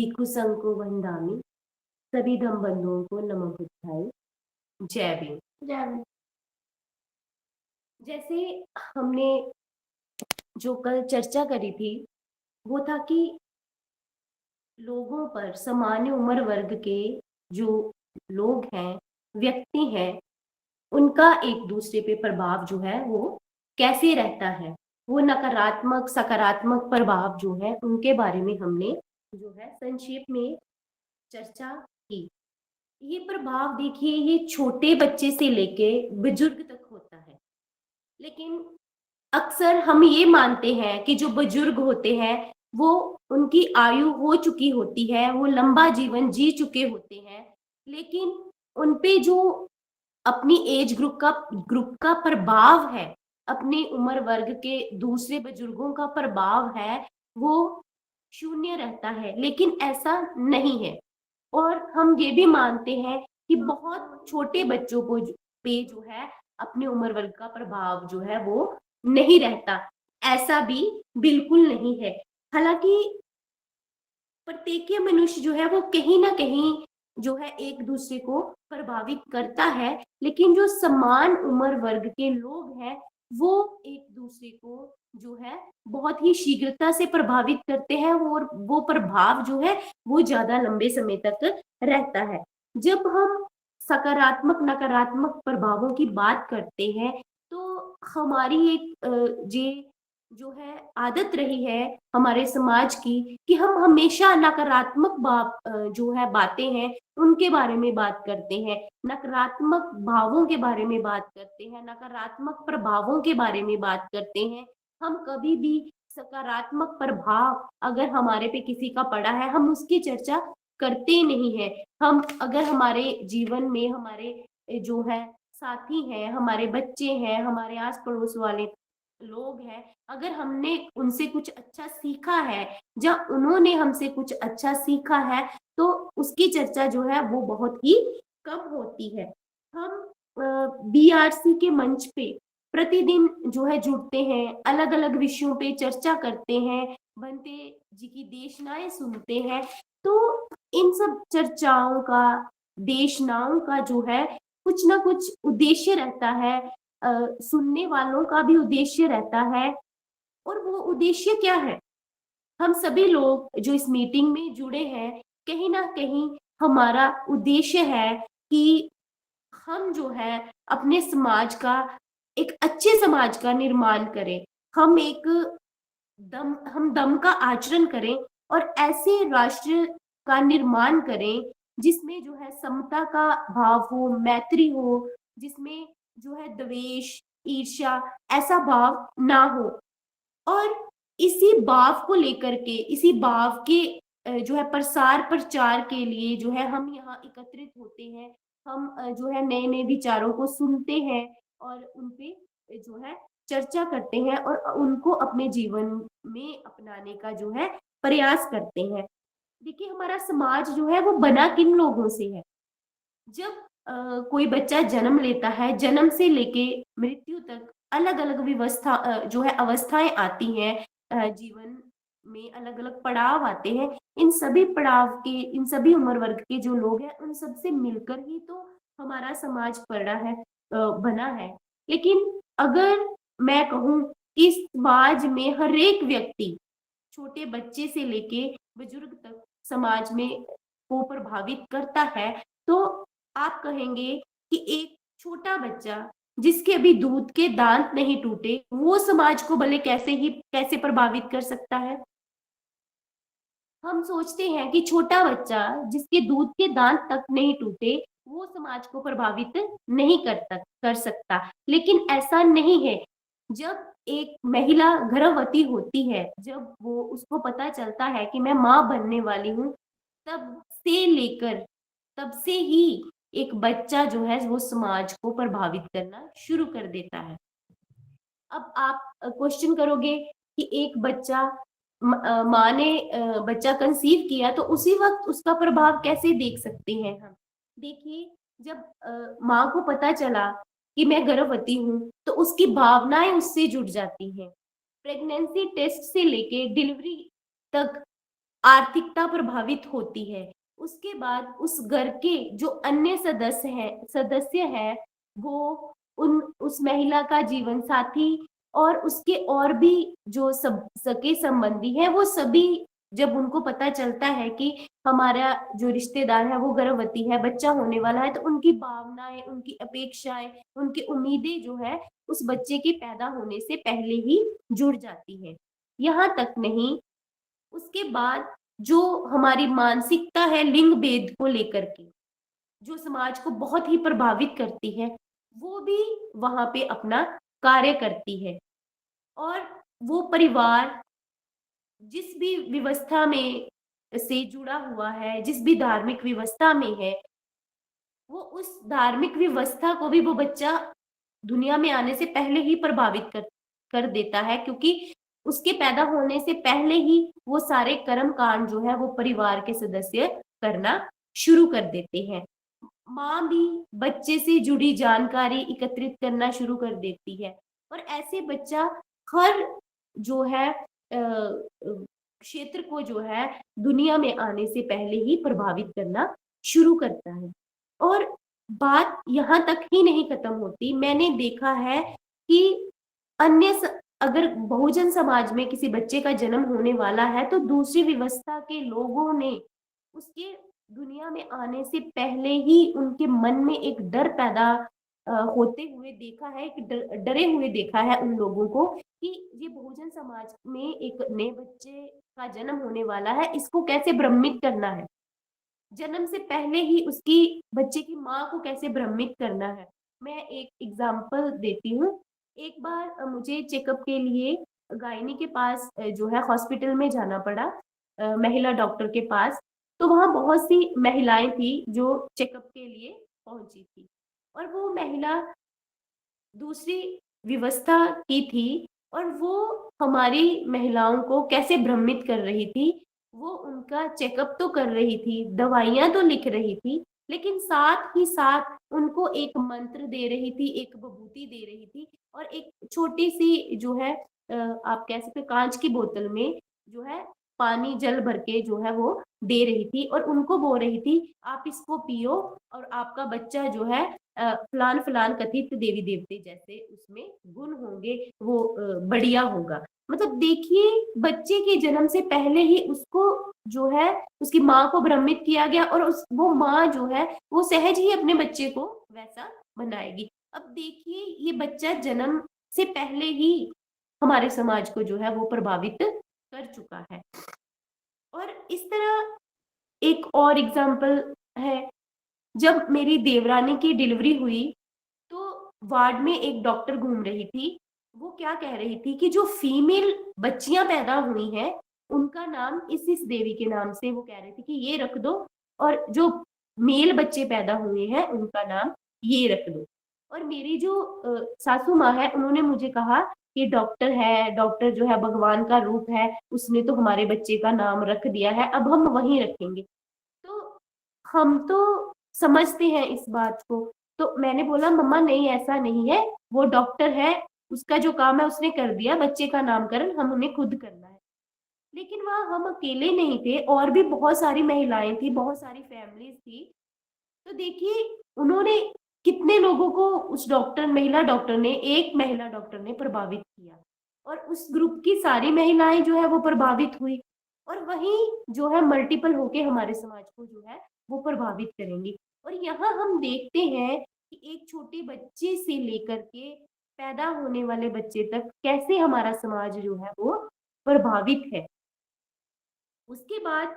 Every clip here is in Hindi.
भिक्षु संघ को वंदामि, सभी धम बंधुओं को नमः बुद्धाय। जय भीम। जय भीम। जैसे हमने जो कल चर्चा करी थी वो था कि लोगों पर, सामान्य उम्र वर्ग के जो लोग हैं, व्यक्ति हैं, उनका एक दूसरे पे प्रभाव जो है वो कैसे रहता है, वो नकारात्मक सकारात्मक प्रभाव जो है उनके बारे में हमने जो है संक्षेप में चर्चा की। ये प्रभाव देखिए, ये छोटे बच्चे से लेके बुजुर्ग तक होता है। लेकिन अक्सर हम ये मानते हैं कि जो बुजुर्ग होते हैं वो, उनकी आयु हो चुकी होती है, वो लंबा जीवन जी चुके होते हैं, लेकिन उन पे जो अपनी एज ग्रुप का प्रभाव है, अपने उम्र वर्ग के दूसरे बुजुर्गों का प्रभाव है, वो शून्य रहता है। लेकिन ऐसा नहीं है। और हम ये भी मानते हैं कि बहुत छोटे बच्चों को पे जो है अपने उम्र वर्ग का प्रभाव जो है वो नहीं रहता। ऐसा भी बिल्कुल नहीं है। हालांकि प्रत्येक मनुष्य जो है वो कहीं ना कहीं जो है एक दूसरे को प्रभावित करता है, लेकिन जो समान उम्र वर्ग के लोग हैं वो एक दूसरे को जो है बहुत ही शीघ्रता से प्रभावित करते हैं, और वो प्रभाव जो है वो ज्यादा लंबे समय तक रहता है। जब हम सकारात्मक नकारात्मक प्रभावों की बात करते हैं तो हमारी एक जे जो है आदत रही है हमारे समाज की कि हम हमेशा नकारात्मक जो है बातें हैं उनके बारे में बात करते हैं, नकारात्मक भावों के बारे में बात करते हैं, नकारात्मक प्रभावों के बारे में बात करते हैं। हम कभी भी सकारात्मक प्रभाव अगर हमारे पे किसी का पड़ा है हम उसकी चर्चा करते नहीं है। हम अगर हमारे जीवन में हमारे जो है साथी हैं, हमारे बच्चे हैं, हमारे आस पड़ोस वाले लोग हैं, अगर हमने उनसे कुछ अच्छा सीखा है, जब उन्होंने हमसे कुछ अच्छा सीखा है, तो उसकी चर्चा जो है वो बहुत ही कम होती है। हम बीआरसी के मंच पे प्रतिदिन जो है जुड़ते हैं, अलग अलग विषयों पे चर्चा करते हैं, बनते जी की देशनाएं सुनते हैं। तो इन सब चर्चाओं का, देशनाओं का जो है कुछ ना कुछ उद्देश्य रहता है, सुनने वालों का भी उद्देश्य रहता है। और वो उद्देश्य क्या है? हम सभी लोग जो इस मीटिंग में जुड़े हैं, कहीं ना कहीं हमारा उद्देश्य है कि हम जो है अपने समाज का, एक अच्छे समाज का निर्माण करें। हम दम का आचरण करें और ऐसे राष्ट्र का निर्माण करें जिसमें जो है समता का भाव हो, मैत्री हो, जिसमें जो है द्वेष, ईर्ष्या ऐसा भाव ना हो। और इसी भाव को लेकर के, इसी भाव के जो है प्रसार प्रचार के लिए जो है हम यहाँ एकत्रित होते हैं। हम जो है नए नए विचारों को सुनते हैं और उन पे जो है चर्चा करते हैं और उनको अपने जीवन में अपनाने का जो है प्रयास करते हैं। देखिए, हमारा समाज जो है वो बना किन लोगों से है? जब कोई बच्चा जन्म लेता है, जन्म से लेके मृत्यु तक अलग अलग व्यवस्था जो है अवस्थाएं आती हैं, जीवन में अलग अलग पड़ाव आते हैं। इन सभी पड़ाव के, इन सभी उम्र वर्ग के जो लोग हैं उन सबसे मिलकर ही तो हमारा समाज पड़ा है, बना है। लेकिन अगर मैं कहूँ कि समाज में हर एक व्यक्ति, छोटे बच्चे से लेके बुजुर्ग तक समाज में को प्रभावित करता है, तो आप कहेंगे कि एक छोटा बच्चा जिसके अभी दूध के दांत नहीं टूटे, वो समाज को भले कैसे प्रभावित कर सकता है? हम सोचते हैं कि छोटा बच्चा जिसके दूध के दांत तक नहीं टूटे वो समाज को प्रभावित नहीं कर सकता, लेकिन ऐसा नहीं है। जब एक महिला गर्भवती होती है, जब वो उसको पता चलता है कि मैं माँ बनने वाली हूँ, तब से लेकर तब से ही एक बच्चा जो है वो समाज को प्रभावित करना शुरू कर देता है। अब आप क्वेश्चन करोगे कि एक बच्चा, माँ ने बच्चा कंसीव किया तो उसी वक्त उसका प्रभाव कैसे देख सकते हैं हम? देखिए, जब माँ को पता चला कि मैं गर्भवती हूँ तो उसकी भावनाएं उससे जुड़ जाती हैं। प्रेगनेंसी टेस्ट से लेके डिलीवरी तक आर्थिकता प्रभावित होती है। उसके बाद उस घर के जो अन्य सदस्य हैं वो उन उस महिला का जीवन साथी और उसके और भी जो सब सगे संबंधी हैं वो सभी, जब उनको पता चलता है कि हमारा जो रिश्तेदार है वो गर्भवती है, बच्चा होने वाला है, तो उनकी भावनाएं, उनकी अपेक्षाएं, उनकी उम्मीदें जो है उस बच्चे के पैदा होने से पहले ही जुड़ जाती है। यहाँ तक नहीं, उसके बाद जो हमारी मानसिकता है लिंग भेद को लेकर के, जो समाज को बहुत ही प्रभावित करती है, वो भी वहां पे अपना कार्य करती है। और वो परिवार जिस भी व्यवस्था में से जुड़ा हुआ है, जिस भी धार्मिक व्यवस्था में है, वो उस धार्मिक व्यवस्था को भी वो बच्चा दुनिया में आने से पहले ही प्रभावित कर देता है, क्योंकि उसके पैदा होने से पहले ही वो सारे कर्म कांड जो है वो परिवार के सदस्य करना शुरू कर देते हैं। माँ भी बच्चे से जुड़ी जानकारी एकत्रित करना शुरू कर देती है और ऐसे बच्चा हर जो है क्षेत्र को जो है दुनिया में आने से पहले ही प्रभावित करना शुरू करता है। और बात यहाँ तक ही नहीं खत्म होती। मैंने देखा है कि अगर बहुजन समाज में किसी बच्चे का जन्म होने वाला है तो दूसरी व्यवस्था के लोगों ने उसके दुनिया में आने से पहले ही उनके मन में एक डर पैदा होते हुए देखा है, कि डरे हुए देखा है उन लोगों को कि ये बहुजन समाज में एक नए बच्चे का जन्म होने वाला है, इसको कैसे भ्रमित करना है, जन्म से पहले ही उसकी बच्चे की माँ को कैसे भ्रमित करना है। मैं एक एग्जांपल देती हूँ। एक बार मुझे चेकअप के लिए गायनी के पास जो है हॉस्पिटल में जाना पड़ा, महिला डॉक्टर के पास। तो वहाँ बहुत सी महिलाएं थी जो चेकअप के लिए पहुंची थी और वो महिला दूसरी व्यवस्था की थी और वो हमारी महिलाओं को कैसे भ्रमित कर रही थी। वो उनका चेकअप तो कर रही थी, दवाइयां तो लिख रही थी, लेकिन साथ ही साथ उनको एक मंत्र दे रही थी, एक विभूति दे रही थी और एक छोटी सी जो है आप कह सकते कांच की बोतल में जो है पानी जल भर के जो है वो दे रही थी और उनको बोल रही थी आप इसको पियो और आपका बच्चा जो है फलान फलान कथित देवी देवते जैसे उसमें गुण होंगे, वो बढ़िया होगा। मतलब देखिए, बच्चे के जन्म से पहले ही उसको जो है उसकी माँ को भ्रमित किया गया और वो माँ जो है वो सहज ही अपने बच्चे को वैसा बनाएगी। अब देखिए, ये बच्चा जन्म से पहले ही हमारे समाज को जो है वो प्रभावित कर चुका है। और इस तरह एक और एग्जाम्पल है, जब मेरी देवरानी की डिलीवरी हुई तो वार्ड में एक डॉक्टर घूम रही थी। वो क्या कह रही थी कि जो फीमेल बच्चियां पैदा हुई हैं उनका नाम इस देवी के नाम से, वो कह रही थी कि ये रख दो, और जो मेल बच्चे पैदा हुए हैं उनका नाम ये रख दो। और मेरी जो सासू माँ है उन्होंने मुझे कहा कि डॉक्टर है, डॉक्टर जो है भगवान का रूप है, उसने तो हमारे बच्चे का नाम रख दिया है, अब हम वहीं रखेंगे। तो हम तो समझते हैं इस बात को। तो मैंने बोला मम्मा नहीं, ऐसा नहीं है, वो डॉक्टर है, उसका जो काम है उसने कर दिया, बच्चे का नामकरण हम उन्हें खुद करना है। लेकिन वहां हम अकेले नहीं थे, और भी बहुत सारी महिलाएं थी, बहुत सारी फैमिलीज थी। तो देखिए, उन्होंने कितने लोगों को, उस डॉक्टर महिला डॉक्टर ने, एक महिला डॉक्टर ने प्रभावित किया और उस ग्रुप की सारी महिलाएं जो है वो प्रभावित हुई और वही जो है मल्टीपल होके हमारे समाज को जो है वो प्रभावित करेंगी। और यहाँ हम देखते हैं कि एक छोटे बच्चे से लेकर के पैदा होने वाले बच्चे तक कैसे हमारा समाज जो है वो प्रभावित है। उसके बाद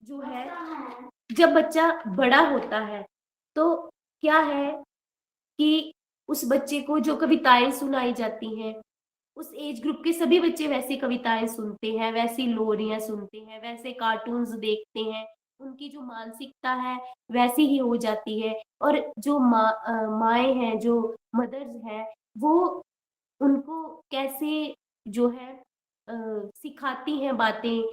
जो है, जब बच्चा बड़ा होता है तो क्या है कि उस बच्चे को जो कविताएं सुनाई जाती हैं, उस एज ग्रुप के सभी बच्चे वैसी कविताएं सुनते हैं, वैसी लोरियां सुनते हैं, वैसे कार्टून्स देखते हैं। उनकी जो मानसिकता है वैसी ही हो जाती है। और जो माएँ हैं, जो मदर्स हैं, वो उनको कैसे जो है सिखाती हैं बातें,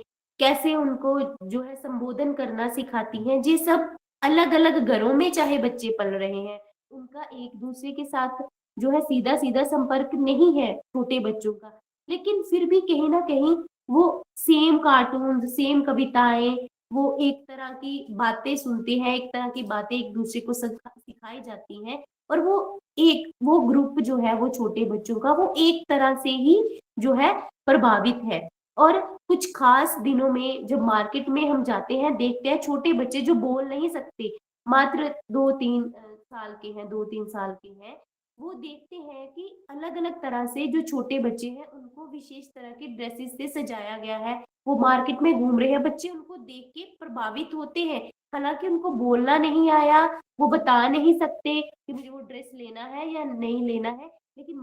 कैसे उनको जो है संबोधन करना सिखाती हैं। ये सब अलग-अलग घरों में चाहे बच्चे पल रहे हैं, उनका एक-दूसरे के साथ जो है सीधा-सीधा संपर्क नहीं है छोटे बच्चों का। लेकिन फिर भी कहीं न कहीं वो सेम कार्टून, सेम कविताएं, वो एक तरह की बातें सुनते हैं, एक तरह की बातें एक दूसरे को सिखाई जाती हैं, और वो ग्रुप जो है वो छोटे बच्चों का वो एक तरह से ही जो है प्रभावित है। और कुछ खास दिनों में जब मार्केट में हम जाते हैं, देखते हैं छोटे बच्चे जो बोल नहीं सकते, मात्र 2-3 साल के हैं, 2-3 साल के हैं, वो देखते हैं कि अलग अलग तरह से जो छोटे बच्चे हैं उनको विशेष तरह के ड्रेसेस से सजाया गया है, वो मार्केट में घूम रहे हैं, बच्चे उनको देख के प्रभावित होते हैं। हालांकि उनको बोलना नहीं आया, वो बता नहीं सकते कि मुझे वो ड्रेस लेना है या नहीं लेना है, लेकिन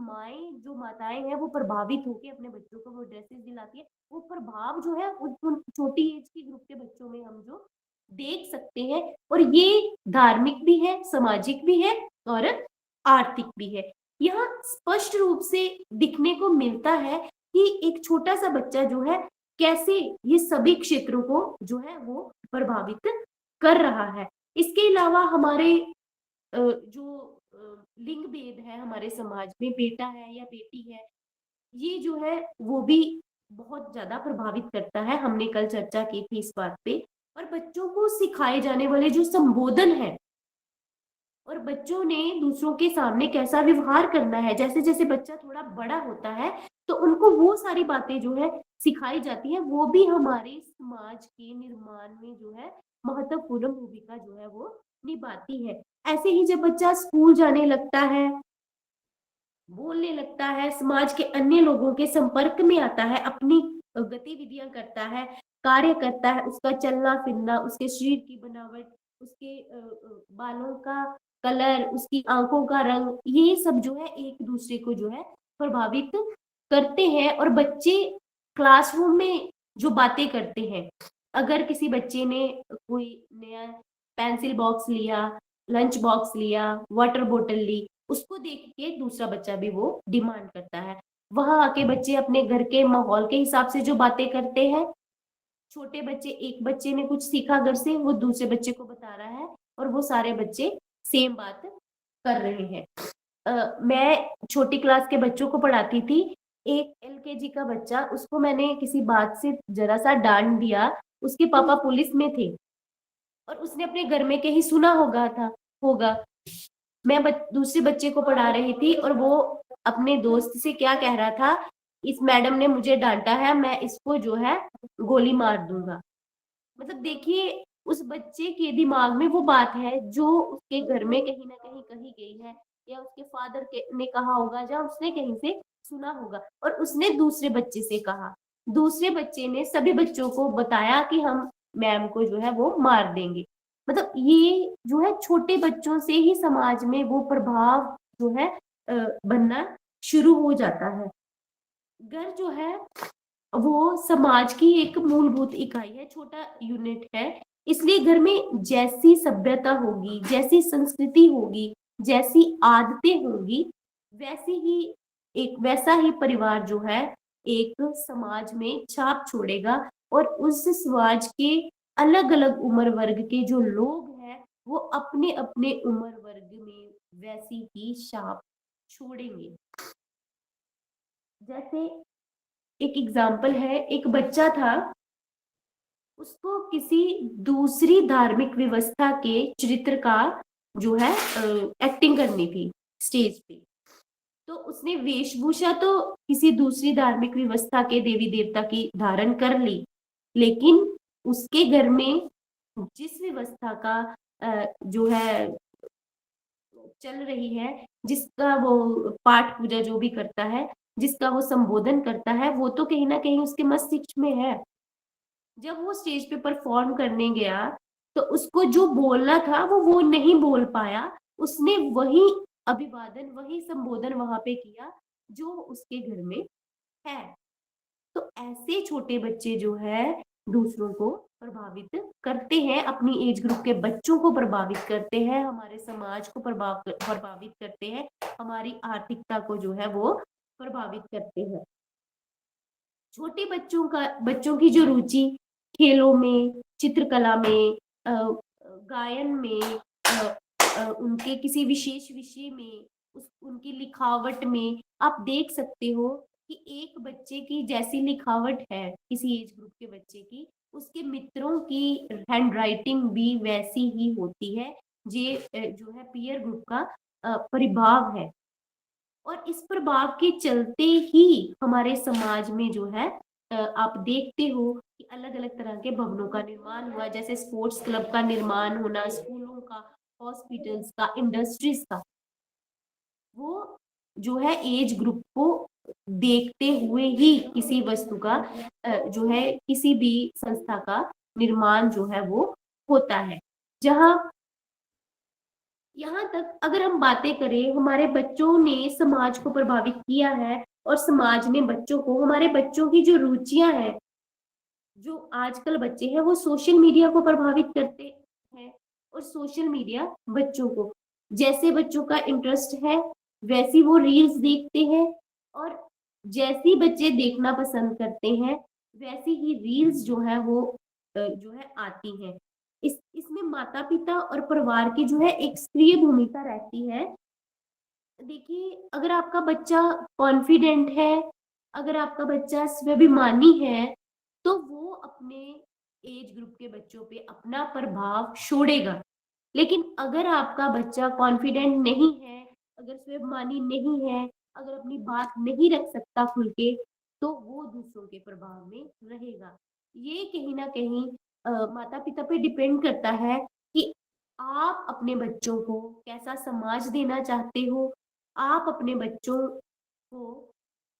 जो माताएं हैं वो प्रभावित होकर अपने बच्चों को वो ड्रेसेस दिलाती है। वो प्रभाव जो है उन छोटी एज के ग्रुप के बच्चों में हम जो देख सकते हैं, और ये धार्मिक भी है, सामाजिक भी है, और आर्थिक भी है। यहाँ स्पष्ट रूप से दिखने को मिलता है कि एक छोटा सा बच्चा जो है कैसे ये सभी क्षेत्रों को जो है वो प्रभावित कर रहा है। इसके अलावा हमारे जो लिंग भेद है हमारे समाज में, बेटा है या बेटी है, ये जो है वो भी बहुत ज्यादा प्रभावित करता है। हमने कल चर्चा की थी इस बात पे। और बच्चों को सिखाए जाने वाले जो संबोधन है, और बच्चों ने दूसरों के सामने कैसा व्यवहार करना है, जैसे जैसे बच्चा थोड़ा बड़ा होता है तो उनको वो सारी बातें जो है सिखाई जाती है, वो भी हमारे समाज के निर्माण में जो है महत्वपूर्ण भूमिका जो है वो निभाती है। ऐसे ही जब बच्चा स्कूल जाने लगता है, बोलने लगता है, समाज के अन्य लोगों के संपर्क में आता है, अपनी गतिविधियां करता है, कार्य करता है, उसका चलना फिरना, उसके शरीर की बनावट, उसके बालों का कलर, उसकी आंखों का रंग, ये सब जो है एक दूसरे को जो है प्रभावित करते हैं। और बच्चे क्लासरूम में जो बातें करते हैं, अगर किसी बच्चे ने कोई नया पेंसिल बॉक्स लिया, लंच बॉक्स लिया, वाटर बोतल ली, उसको देख के दूसरा बच्चा भी वो डिमांड करता है। वहां आके बच्चे अपने घर के माहौल के हिसाब से जो बातें करते हैं, छोटे बच्चे, एक बच्चे ने कुछ सीखा घर से, वो दूसरे बच्चे को बता रहा है, और वो सारे बच्चे सेम बात कर रहे हैं। मैं छोटी क्लास के बच्चों को पढ़ाती थी। एक एलकेजी का बच्चा, उसको मैंने किसी बात से जरा सा डांट दिया, उसके पापा पुलिस में थे, और उसने अपने घर में कहीं सुना होगा। मैं दूसरे बच्चे को पढ़ा रही थी, और वो अपने दोस्त से क्या कह रहा था, इस मैडम ने मुझे डांटा है, मैं इसको जो है गोली मार दूंगा। मतलब देखिए, उस बच्चे के दिमाग में वो बात है जो उसके घर में कहीं ना कहीं कही गई है, या उसके फादर ने कहा होगा, या उसने कहीं से सुना होगा, और उसने दूसरे बच्चे से कहा। दूसरे बच्चे ने सभी बच्चों को बताया कि हम मैम को जो है वो मार देंगे। मतलब ये जो है छोटे बच्चों से ही समाज में वो प्रभाव जो है बनना शुरू हो जाता है। घर जो है वो समाज की एक मूलभूत इकाई है, छोटा यूनिट है। इसलिए घर में जैसी सभ्यता होगी, जैसी संस्कृति होगी, जैसी आदतें होंगी, वैसा ही परिवार जो है एक समाज में छाप छोड़ेगा, और उस समाज के अलग अलग उम्र वर्ग के जो लोग हैं वो अपने अपने उम्र वर्ग में वैसी ही छाप छोड़ेंगे। जैसे एक एग्जाम्पल है, एक बच्चा था, उसको किसी दूसरी धार्मिक व्यवस्था के चरित्र का जो है एक्टिंग करनी थी स्टेज पे। तो उसने वेशभूषा तो किसी दूसरी धार्मिक व्यवस्था के देवी देवता की धारण कर ली, लेकिन उसके घर में जिस व्यवस्था का जो है चल रही है, जिसका वो पाठ पूजा जो भी करता है, जिसका वो संबोधन करता है, वो तो कहीं ना कहीं उसके मस्तिष्क में है। जब वो स्टेज पे परफॉर्म करने गया, तो उसको जो बोलना था वो नहीं बोल पाया। उसने वही अभिवादन, वही संबोधन वहां पे किया जो उसके घर में है। तो ऐसे छोटे बच्चे जो है दूसरों को प्रभावित करते हैं, अपनी एज ग्रुप के बच्चों को प्रभावित करते हैं, हमारे समाज को प्रभावित करते हैं, हमारी आर्थिकता को जो है वो प्रभावित करते हैं। छोटे बच्चों की जो रुचि खेलों में, चित्रकला में, गायन में, उनके किसी विशेष विषय में, उनकी लिखावट में आप देख सकते हो कि एक बच्चे की जैसी लिखावट है किसी एज ग्रुप के बच्चे की, उसके मित्रों की हैंड राइटिंग भी वैसी ही होती है। ये जो है पीयर ग्रुप का प्रभाव है। और इस प्रभाव के चलते ही हमारे समाज में जो है आप देखते हो कि अलग-अलग तरह के भवनों का निर्माण हुआ, जैसे स्पोर्ट्स क्लब का निर्माण होना, स्कूलों का, हॉस्पिटल्स का, इंडस्ट्रीज का। वो जो है एज ग्रुप को देखते हुए ही किसी वस्तु का जो है किसी भी संस्था का निर्माण जो है वो होता है। जहाँ यहाँ तक अगर हम बातें करें, हमारे बच्चों ने समाज को प्रभावित किया है और समाज ने बच्चों को, हमारे बच्चों की जो रुचियां हैं, जो आजकल बच्चे हैं वो सोशल मीडिया को प्रभावित करते हैं और सोशल मीडिया बच्चों को, जैसे बच्चों का इंटरेस्ट है वैसी वो रील्स देखते हैं, और जैसी बच्चे देखना पसंद करते हैं वैसी ही रील्स जो है वो जो है आती हैं। इसमें माता पिता और परिवार की जो है एक सक्रिय भूमिका रहती है। देखिए, अगर आपका बच्चा कॉन्फिडेंट है, अगर आपका बच्चा स्वाभिमानी है, तो वो अपने एज ग्रुप के बच्चों पे अपना प्रभाव छोड़ेगा। लेकिन अगर आपका बच्चा कॉन्फिडेंट नहीं है, अगर स्वाभिमानी नहीं है, अगर अपनी बात नहीं रख सकता खुल के, तो वो दूसरों के प्रभाव में रहेगा। ये कहीं न कहीं माता-पिता पे डिपेंड करता है कि आप अपने बच्चों को कैसा समाज देना चाहते हो, आप अपने बच्चों को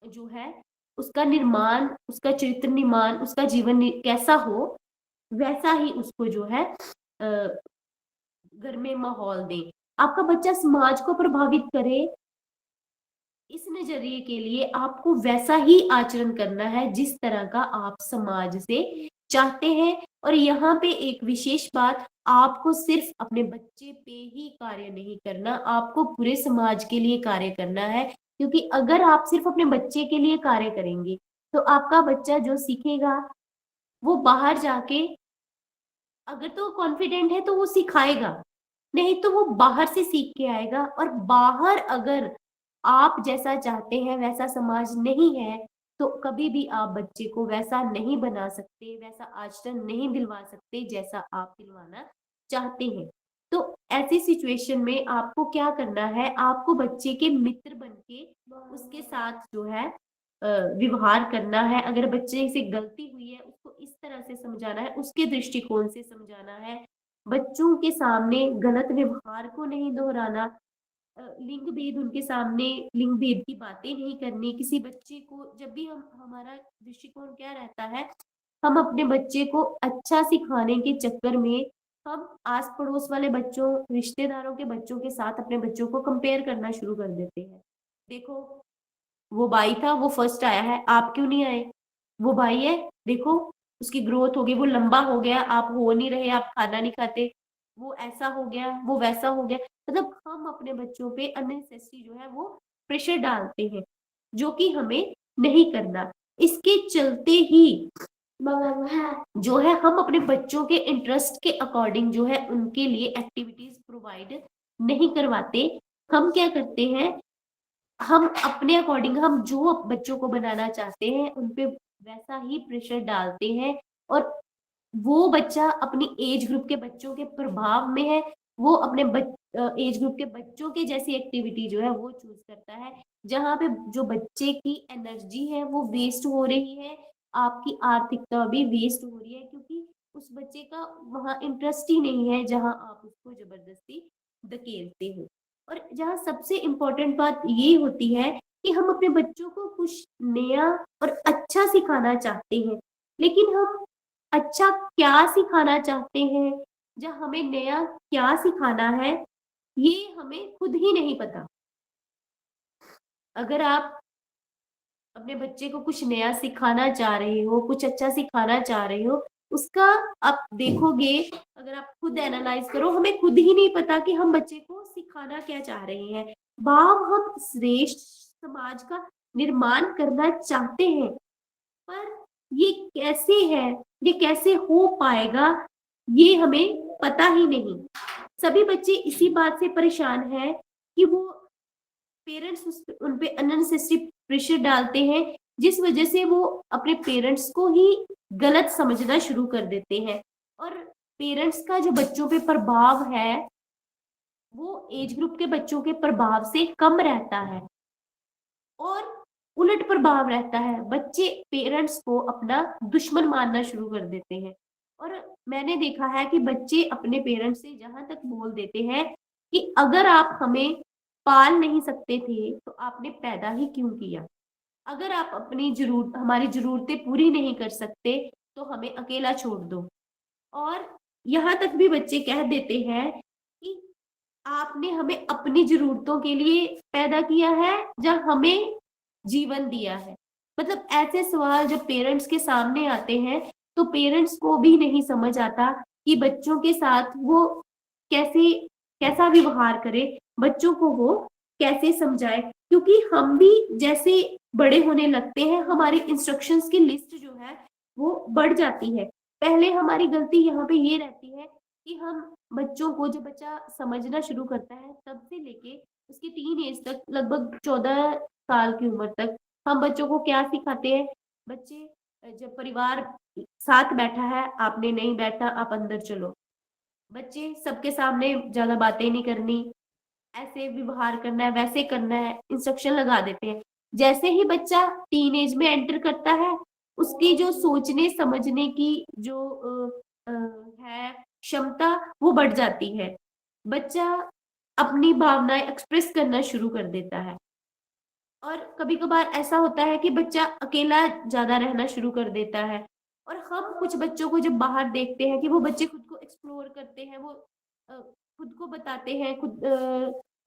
जो है उसका निर्माण, उसका चरित्र निर्माण, उसका जीवन कैसा हो, वैसा ही उसको जो है घर में माहौल दें। आपका बच्चा समाज को प्रभावित करे, इस नज़रिए के लिए आपको वैसा ही आचरण करना है जिस तरह का आप समाज से चाहते हैं। और यहाँ पे एक विशेष बात, आपको सिर्फ अपने बच्चे पे ही कार्य नहीं करना, आपको पूरे समाज के लिए कार्य करना है। क्योंकि अगर आप सिर्फ अपने बच्चे के लिए कार्य करेंगे, तो आपका बच्चा जो सीखेगा, वो बाहर जाके अगर तो कॉन्फिडेंट है तो वो सिखाएगा, नहीं तो वो बाहर से सीख के आएगा। और बाहर अगर आप जैसा चाहते हैं वैसा समाज नहीं है, तो कभी भी आप बच्चे को वैसा नहीं बना सकते, वैसा आचरण नहीं दिलवा सकते जैसा आप दिलवाना चाहते हैं। तो ऐसी सिचुएशन में आपको क्या करना है, आपको बच्चे के मित्र बन के उसके साथ जो है व्यवहार करना है। अगर बच्चे से गलती हुई है, उसको इस तरह से समझाना है, उसके दृष्टिकोण से समझाना है। बच्चों के सामने गलत व्यवहार को नहीं दोहराना, लिंग भेद उनके सामने लिंग भेद की बातें नहीं करनी। किसी बच्चे को जब भी हम, हमारा दृष्टिकोण क्या रहता है, हम अपने बच्चे को अच्छा सिखाने के चक्कर में हम आस पड़ोस वाले बच्चों, रिश्तेदारों के बच्चों के साथ अपने बच्चों को कंपेयर करना शुरू कर देते हैं। देखो, वो भाई था, वो फर्स्ट आया है, आप क्यों नहीं आए? वो भाई है, देखो उसकी ग्रोथ हो गई, वो लंबा हो गया, आप हो नहीं रहे, आप खाना नहीं खाते। वो ऐसा हो गया, वो वैसा हो गया। मतलब हम अपने बच्चों पे अननेसेसरी जो है वो प्रेशर डालते हैं, जो कि हमें नहीं करना। इसके चलते ही जो है हम अपने बच्चों के इंटरेस्ट के अकॉर्डिंग जो है उनके लिए एक्टिविटीज प्रोवाइड नहीं करवाते। हम क्या करते हैं, हम अपने अकॉर्डिंग हम जो बच्चों को बनाना चाहते हैं उन पे वैसा ही प्रेशर डालते हैं, और वो बच्चा अपनी एज ग्रुप के बच्चों के प्रभाव में है, वो अपने एज ग्रुप के बच्चों के जैसी एक्टिविटी जो है वो चूज करता है, जहाँ पे जो बच्चे की एनर्जी है वो वेस्ट हो रही है, आपकी आर्थिकता भी वेस्ट हो रही है, क्योंकि उस बच्चे का वहाँ इंटरेस्ट ही नहीं है जहाँ आप उसको जबरदस्ती धकेलते हो। और जहाँ सबसे इम्पोर्टेंट बात ये होती है कि हम अपने बच्चों को कुछ नया और अच्छा सिखाना चाहते हैं, लेकिन हम अच्छा क्या सिखाना चाहते हैं, या हमें नया क्या सिखाना है, ये हमें खुद ही नहीं पता। अगर आप अपने बच्चे को कुछ नया सिखाना चाह रहे हो, कुछ अच्छा सिखाना चाह रहे हो, उसका आप देखोगे, अगर आप खुद एनालाइज करो, हमें खुद ही नहीं पता कि हम बच्चे को सिखाना क्या चाह रहे हैं। भाव हम श्रेष्ठ समाज का निर्माण करना चाहते हैं, पर ये कैसे है, ये कैसे हो पाएगा, ये हमें पता ही नहीं। सभी बच्चे इसी बात से परेशान हैं कि वो पेरेंट्स उन पे अननेसेसरी प्रेशर डालते हैं, जिस वजह से वो अपने पेरेंट्स को ही गलत समझना शुरू कर देते हैं। और पेरेंट्स का जो बच्चों पे प्रभाव है वो एज ग्रुप के बच्चों के प्रभाव से कम रहता है और उलट प्रभाव रहता है। बच्चे पेरेंट्स को अपना दुश्मन मानना शुरू कर देते हैं। और मैंने देखा है कि बच्चे अपने पेरेंट्स से जहां तक बोल देते हैं कि अगर आप हमें पाल नहीं सकते थे तो आपने पैदा ही क्यों किया। अगर आप अपनी जरूरत हमारी जरूरतें पूरी नहीं कर सकते तो हमें अकेला छोड़ दो। और यहाँ तक भी बच्चे कह देते हैं कि आपने हमें अपनी जरूरतों के लिए पैदा किया है या हमें जीवन दिया है। मतलब ऐसे सवाल जब पेरेंट्स के सामने आते हैं तो पेरेंट्स को भी नहीं समझ आता कि बच्चों के साथ वो कैसे कैसा व्यवहार करे, बच्चों को वो कैसे समझाए। क्योंकि हम भी जैसे बड़े होने लगते हैं हमारी इंस्ट्रक्शंस की लिस्ट जो है वो बढ़ जाती है। पहले हमारी गलती यहाँ पे ये रहती है कि हम बच्चों को, जब बच्चा समझना शुरू करता है तब से लेके उसकी टीन एज तक, लगभग 14 साल की उम्र तक हम बच्चों को क्या सिखाते हैं। बच्चे जब परिवार साथ बैठा है आपने नहीं बैठा, आप अंदर चलो। बच्चे सबके सामने ज्यादा बातें नहीं करनी, ऐसे व्यवहार करना है, वैसे करना है, इंस्ट्रक्शन लगा देते हैं। जैसे ही बच्चा टीन एज में एंटर करता है उसकी जो सोचने समझने की जो है क्षमता वो बढ़ जाती है। बच्चा अपनी भावनाएं एक्सप्रेस करना शुरू कर देता है। और कभी कभार ऐसा होता है कि बच्चा अकेला ज्यादा रहना शुरू कर देता है। और हम कुछ बच्चों को जब बाहर देखते हैं कि वो बच्चे खुद को एक्सप्लोर करते हैं, वो खुद को बताते हैं, खुद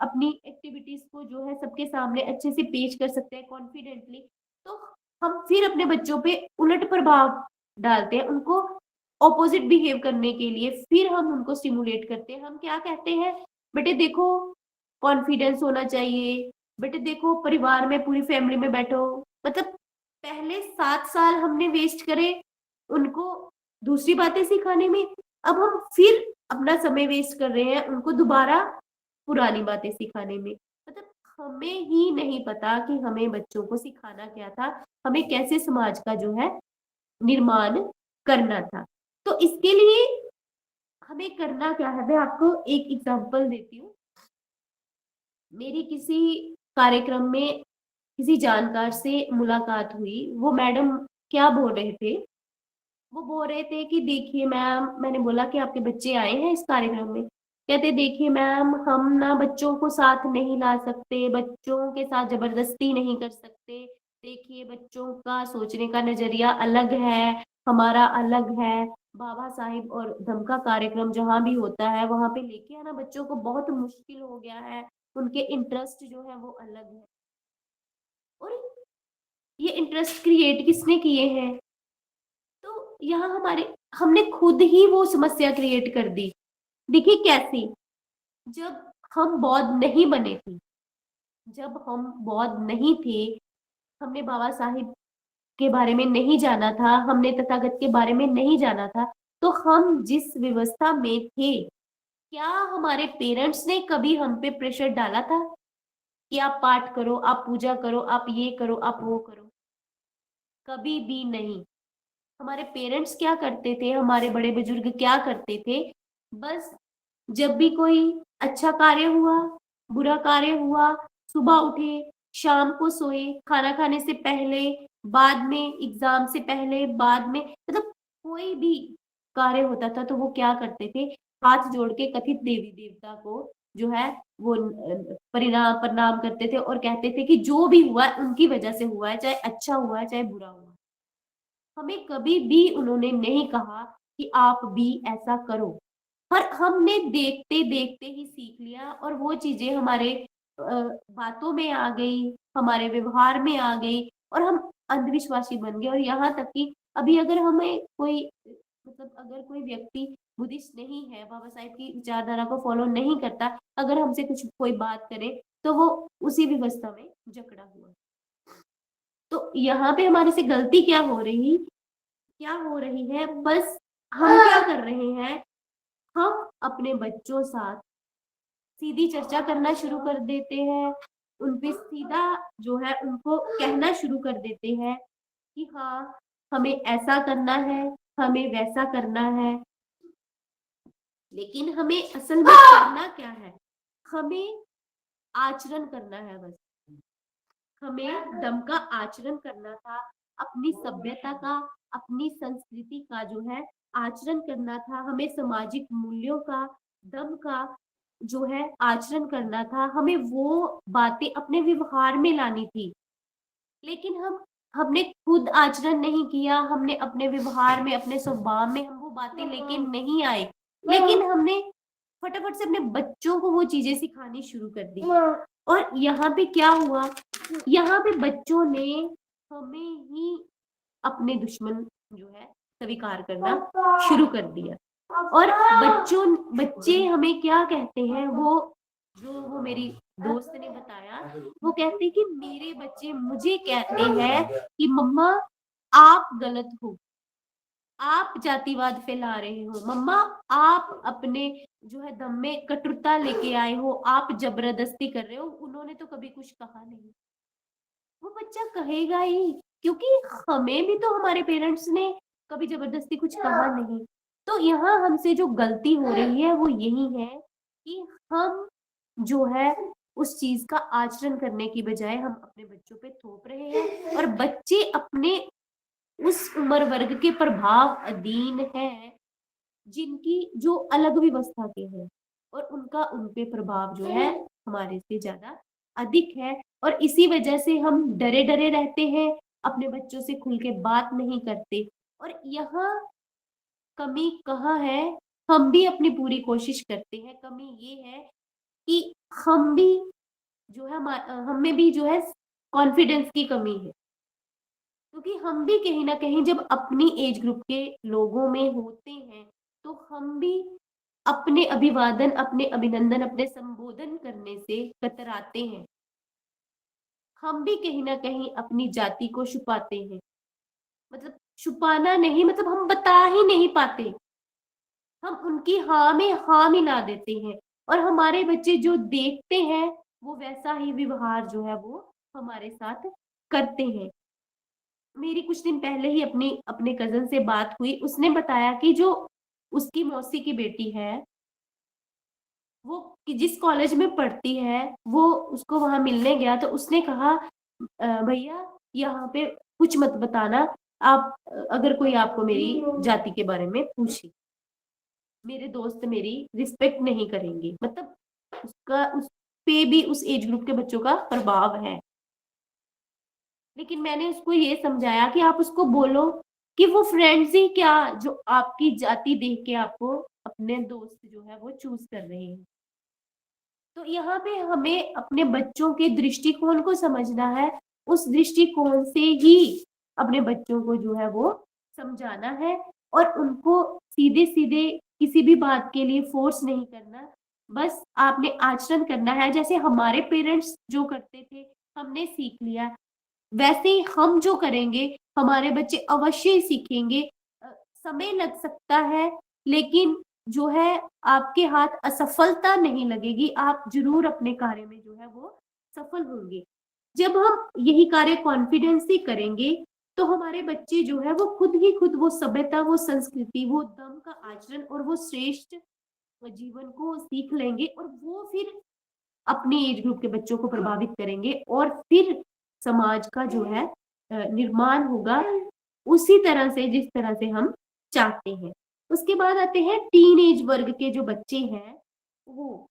अपनी एक्टिविटीज को जो है सबके सामने अच्छे से पेश कर सकते हैं कॉन्फिडेंटली। तो हम फिर अपने बच्चों पे उलट प्रभाव डालते हैं, उनको ऑपोजिट बिहेव करने के लिए फिर हम उनको स्टिमुलेट करते हैं। हम क्या कहते हैं, बेटे देखो कॉन्फिडेंस होना चाहिए, बेटे देखो परिवार में पूरी फैमिली में बैठो। मतलब पहले 7 साल हमने वेस्ट करे उनको दूसरी बातें सिखाने में, अब हम फिर अपना समय वेस्ट कर रहे हैं उनको दोबारा पुरानी बातें सिखाने में। मतलब हमें ही नहीं पता कि हमें बच्चों को सिखाना क्या था, हमें कैसे समाज का जो है निर्माण करना था। तो इसके लिए हमें करना क्या है, मैं आपको एक एग्जांपल देती हूँ। मेरी किसी कार्यक्रम में किसी जानकार से मुलाकात हुई। वो मैडम क्या बोल रहे थे, वो बोल रहे थे कि देखिए मैम, मैंने बोला कि आपके बच्चे आए हैं इस कार्यक्रम में। कहते देखिए मैम, हम ना बच्चों को साथ नहीं ला सकते, बच्चों के साथ जबरदस्ती नहीं कर सकते। देखिए बच्चों का सोचने का नजरिया अलग है, हमारा अलग है। बाबा साहिब और धम का कार्यक्रम जहाँ भी होता है वहां पे लेके आना बच्चों को बहुत मुश्किल हो गया है। उनके इंटरेस्ट जो है वो अलग है। और ये इंटरेस्ट क्रिएट किसने किए हैं, तो यहाँ हमारे हमने खुद ही वो समस्या क्रिएट कर दी। देखिए कैसी, जब हम बौद्ध नहीं बने थे, जब हम बौद्ध नहीं थे, हमने बाबा साहिब के बारे में नहीं जाना था, हमने तथागत के बारे में नहीं जाना था, तो हम जिस व्यवस्था में थे, क्या हमारे पेरेंट्स ने कभी हम पे प्रेशर डाला था कि आप पाठ करो, आप पूजा करो, आप ये करो, आप वो करो? कभी भी नहीं। हमारे पेरेंट्स क्या करते थे, हमारे बड़े बुजुर्ग क्या करते थे, बस जब भी कोई अच्छा कार्य हुआ, बुरा कार्य हुआ, सुबह उठे, शाम को सोए, खाना खाने से पहले, बाद में, एग्जाम से पहले, बाद में, मतलब कोई भी कार्य होता था तो वो क्या करते थे, हाथ जोड़ के कथित देवी देवता को जो है वो परिणाम प्रणाम करते थे और कहते थे कि जो भी हुआ है उनकी वजह से हुआ है, चाहे अच्छा हुआ है चाहे बुरा हुआ है। हमें कभी भी उन्होंने नहीं कहा कि आप भी ऐसा करो। पर हमने देखते देखते ही सीख लिया और वो चीजें हमारे बातों में आ गई, हमारे व्यवहार में आ गई और हम अंधविश्वासी बन गए। और यहाँ तक कि अभी अगर हमें कोई, मतलब अगर कोई व्यक्ति बुद्धिस्ट नहीं है, बाबा साहेब की विचारधारा को फॉलो नहीं करता, अगर हमसे कुछ कोई बात करे तो वो उसी व्यवस्था में जकड़ा हुआ है। तो यहाँ पे हमारे से गलती क्या हो रही है, बस हम क्या कर रहे हैं, हम अपने बच्चों साथ सीधी चर्चा करना शुरू कर देते हैं, उन पे सीधा जो है उनको कहना शुरू कर देते हैं कि हाँ, हमें ऐसा करना है, हमें वैसा करना है। लेकिन हमें असल में करना क्या है? हमें आचरण करना है बस। हमें दम का आचरण करना था, अपनी सभ्यता का, अपनी संस्कृति का जो है आचरण करना था, हमें सामाजिक मूल्यों का, दम का जो है आचरण करना था, हमें वो बातें अपने व्यवहार में लानी थी। लेकिन हमने खुद आचरण नहीं किया, हमने अपने व्यवहार में, अपने स्वभाव में हम वो बातें लेके नहीं आए। लेकिन हमने फटाफट से अपने बच्चों को वो चीजें सिखानी शुरू कर दी। और यहाँ पे क्या हुआ? यहाँ पे बच्चों ने हमें ही अपने दुश्मन जो है स्वीकार करना शुरू कर दिया। और बच्चे हमें क्या कहते हैं, वो मेरी दोस्त ने बताया, वो कहते हैं कि मेरे बच्चे मुझे कहते हैं कि मम्मा आप गलत हो, आप जातिवाद फैला रहे हो, मम्मा आप अपने जो है दम में कटुता लेके आए हो, आप जबरदस्ती कर रहे हो, उन्होंने तो कभी कुछ कहा नहीं। वो बच्चा कहेगा ही, क्योंकि हमें भी तो हमारे पेरेंट्स ने कभी जबरदस्ती कुछ कहा नहीं। तो यहाँ हमसे जो गलती हो रही है वो यही है कि हम जो है उस चीज का आचरण करने की बजाय हम अपने बच्चों पे थोप रहे हैं, और बच्चे अपने उस उम्र वर्ग के प्रभाव अधीन हैं जिनकी जो अलग व्यवस्था के हैं, और उनका उन पे प्रभाव जो है हमारे से ज्यादा अधिक है। और इसी वजह से हम डरे डरे रहते हैं, अपने बच्चों से खुल के बात नहीं करते। और यहाँ कमी कहाँ है? हम भी अपनी पूरी कोशिश करते हैं, कमी ये है कि हम भी जो है हम में भी जो है कॉन्फिडेंस की कमी है, क्योंकि हम भी कहीं ना कहीं जब अपनी एज ग्रुप के लोगों में होते हैं तो हम भी अपने अभिवादन, अपने अभिनंदन, अपने संबोधन करने से कतराते हैं। हम भी कहीं ना कहीं अपनी जाति को छुपाते हैं, मतलब छुपाना नहीं, मतलब हम बता ही नहीं पाते, हम उनकी हाँ में हाँ मिला देते हैं। और हमारे बच्चे जो देखते हैं वो वैसा ही व्यवहार जो है वो हमारे साथ करते हैं। मेरी कुछ दिन पहले ही अपने कजन से बात हुई, उसने बताया कि जो उसकी मौसी की बेटी है, वो जिस कॉलेज में पढ़ती है, वो उसको वहां मिलने गया तो उसने कहा, भैया यहाँ पे कुछ मत बताना, आप अगर कोई आपको मेरी जाति के बारे में पूछे, मेरे दोस्त मेरी रिस्पेक्ट नहीं करेंगे। मतलब उस पे भी उस एज ग्रुप के बच्चों का प्रभाव है। लेकिन मैंने उसको ये समझाया कि आप उसको बोलो कि वो फ्रेंड्स ही क्या, जो आपकी जाति देख के आपको अपने दोस्त जो है वो चूज कर रहे हैं। तो यहाँ पे हमें अपने बच्चों के दृष्टिकोण को समझना है, उस दृष्टिकोण से ही अपने बच्चों को जो है वो समझाना है, और उनको सीधे सीधे किसी भी बात के लिए फोर्स नहीं करना। बस आपने आचरण करना है, जैसे हमारे पेरेंट्स जो करते थे हमने सीख लिया, वैसे ही हम जो करेंगे हमारे बच्चे अवश्य ही सीखेंगे। समय लग सकता है, लेकिन जो है आपके हाथ असफलता नहीं लगेगी, आप जरूर अपने कार्य में जो है वो सफल होंगे। जब हम यही कार्य कॉन्फिडेंस से करेंगे तो हमारे बच्चे जो है वो खुद ही खुद वो सभ्यता, वो संस्कृति, वो दम का आचरण और वो श्रेष्ठ जीवन को सीख लेंगे, और वो फिर अपनी एज ग्रुप के बच्चों को प्रभावित करेंगे, और फिर समाज का जो है निर्माण होगा उसी तरह से जिस तरह से हम चाहते हैं। उसके बाद आते हैं टीन एज वर्ग के जो बच्चे हैं, वो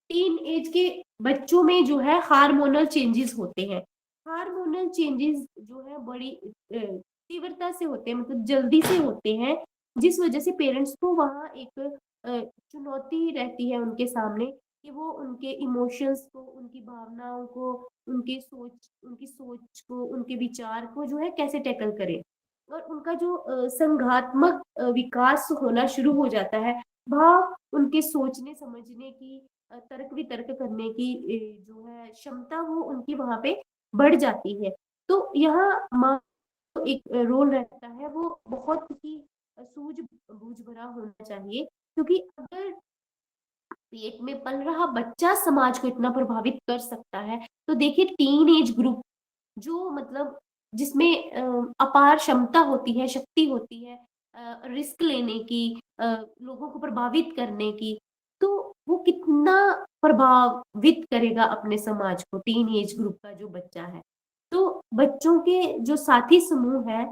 टीन एज के बच्चों में जो है हार्मोनल चेंजेस होते हैं। हार्मोनल चेंजेस जो है बड़ी तीव्रता से होते हैं, मतलब जल्दी से होते हैं, जिस वजह से पेरेंट्स को वहाँ एक चुनौती रहती है उनके सामने कि वो उनके इमोशंस को, उनकी भावनाओं को, उनकी सोच को, उनके विचार को जो है कैसे टैकल करें। और उनका जो संघात्मक विकास होना शुरू हो जाता है, भाव उनके सोचने समझने की, तर्क वितर्क करने की जो है क्षमता, वो उनकी वहां पे बढ़ जाती है। तो यहाँ माँ का एक रोल रहता है, वो बहुत ही सूझबूझ भरा होना चाहिए, क्योंकि अगर पेट में पल रहा बच्चा समाज को इतना प्रभावित कर सकता है, तो देखिए टीन एज ग्रुप जो मतलब जिसमें अपार क्षमता होती है, शक्ति होती है रिस्क लेने की, लोगों को प्रभावित करने की, तो वो कितना प्रभावित करेगा अपने समाज को, टीन एज ग्रुप का जो बच्चा है। तो बच्चों के जो साथी समूह है,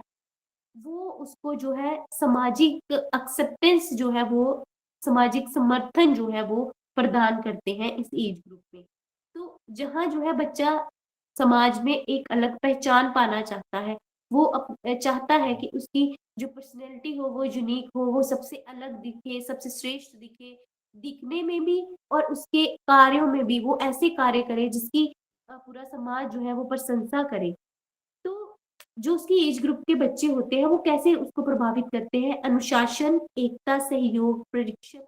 वो उसको जो है सामाजिक एक्सेप्टेंस जो है वो सामाजिक समर्थन जो है वो प्रदान करते हैं इस एज ग्रुप में। तो जहाँ जो है बच्चा समाज में एक अलग पहचान पाना चाहता है, वो चाहता है कि उसकी जो पर्सनैलिटी हो वो यूनिक हो, वो सबसे अलग दिखे, सबसे श्रेष्ठ दिखे, दिखने में भी और उसके कार्यों में भी वो ऐसे कार्य करे जिसकी पूरा समाज जो है वो प्रशंसा करे। तो जो उसकी एज ग्रुप के बच्चे होते हैं वो कैसे उसको प्रभावित करते हैं, अनुशासन, एकता, सहयोग, परीक्षण,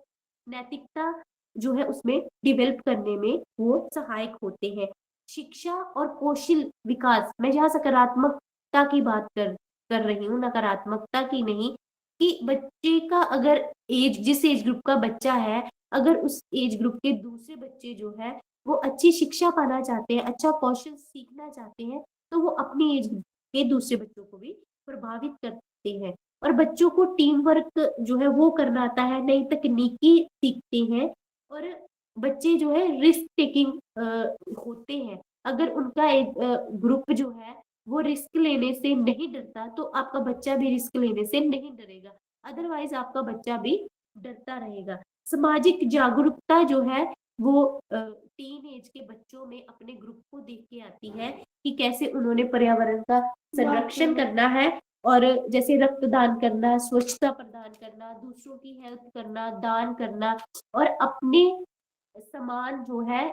नैतिकता जो है उसमें डेवलप करने में वो सहायक होते हैं। शिक्षा और कौशल विकास, मैं यहाँ सकारात्मकता की बात कर रही हूँ, नकारात्मकता की नहीं, कि बच्चे का अगर एज जिस एज ग्रुप का बच्चा है, अगर उस एज ग्रुप के दूसरे बच्चे जो है वो अच्छी शिक्षा पाना चाहते हैं, अच्छा कौशल सीखना चाहते हैं, तो वो अपनी एज के दूसरे बच्चों को भी प्रभावित करते हैं। और बच्चों को टीम वर्क जो है वो करना आता है, नई तकनीकी सीखते हैं और बच्चे जो है रिस्क टेकिंग होते हैं। अगर उनका एक ग्रुप जो है वो रिस्क लेने से नहीं डरता, तो आपका बच्चा भी रिस्क लेने से नहीं डरेगा। अदरवाइज आपका बच्चा भी डरता रहेगा। सामाजिक जागरूकता जो है वो टीन एज के बच्चों में अपने ग्रुप को देख के आती है कि कैसे उन्होंने पर्यावरण का संरक्षण करना है, और जैसे रक्तदान करना, स्वच्छता प्रदान करना, दूसरों की हेल्प करना, दान करना और अपने समान जो है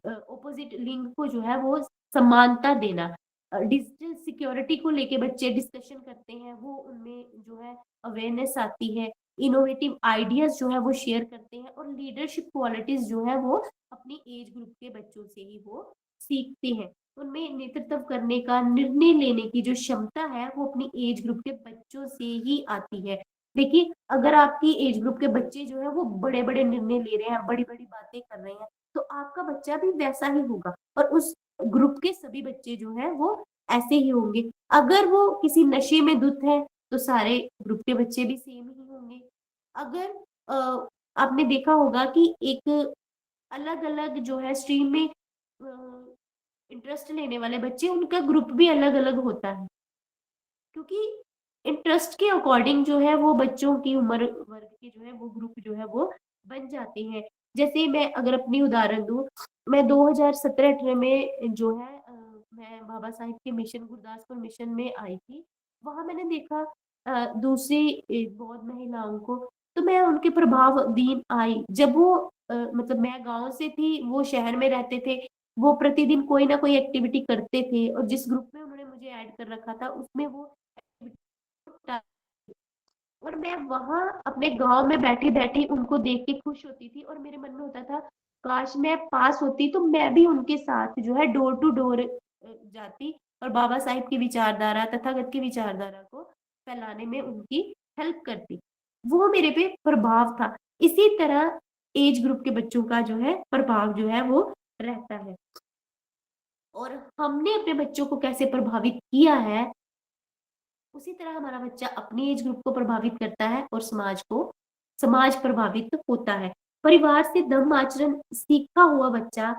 ऑपोजिट लिंग को जो है वो समानता देना। डिजिटल सिक्योरिटी को लेके बच्चे डिस्कशन करते हैं, वो उनमें जो है अवेयरनेस आती है, इनोवेटिव आइडियाज जो है वो शेयर करते हैं और लीडरशिप क्वालिटीज जो है वो अपनी एज ग्रुप के बच्चों से ही वो सीखते हैं। उनमें नेतृत्व करने का, निर्णय लेने की जो क्षमता है वो अपनी एज ग्रुप के बच्चों से ही आती है। देखिए, अगर आपकी एज ग्रुप के बच्चे जो है वो बड़े-बड़े निर्णय ले रहे हैं, बड़ी-बड़ी बातें कर रहे हैं, तो आपका बच्चा भी वैसा ही होगा और उस ग्रुप के सभी बच्चे जो हैं वो ऐसे ही होंगे। अगर वो किसी नशे में धुत है, तो सारे ग्रुप के बच्चे भी सेम ही होंगे। अगर आपने देखा होगा कि एक अलग-अलग जो है स्ट्रीम में इंटरेस्ट लेने वाले बच्चे, उनका ग्रुप भी अलग-अलग होता है। क्योंकि इंटरेस्ट के अकॉर्डिंग जो है वो बच्चों की उम्र वर्ग के जो है वो ग्रुप जो है वो बन जाते हैं। जैसे मैं अगर अपनी उदाहरण दूँ, मैं 2017-18 में जो है मैं बाबा साहिब के मिशन गुरदासपुर मिशन में आई थी। वहाँ मैंने देखा दूसरी बौद्ध महिलाओं को, तो मैं उनके प्रभावधीन आई। जब वो मतलब मैं गाँव से थी, वो शहर में रहते थे, वो प्रतिदिन कोई ना कोई एक्टिविटी करते थे और जिस ग्रुप में उन्होंने मुझे ऐड कर रखा था उसमें वो और मैं वहाँ अपने गाँव में बैठी-बैठी उनको देख के खुश होती थी और मेरे मन में होता था, काश मैं पास होती तो मैं भी उनके साथ जो है डोर टू डोर जाती और बाबा साहिब की विचारधारा, तथागत की विचारधारा को फैलाने में उनकी हेल्प करती। वो मेरे पे प्रभाव था। इसी तरह एज ग्रुप के बच्चों का जो है प्रभाव जो है वो रहता है। और हमने अपने बच्चों को कैसे प्रभावित किया है, उसी तरह हमारा बच्चा अपनी एज ग्रुप को प्रभावित करता है और समाज प्रभावित होता है। परिवार से धर्म आचरण सीखा हुआ बच्चा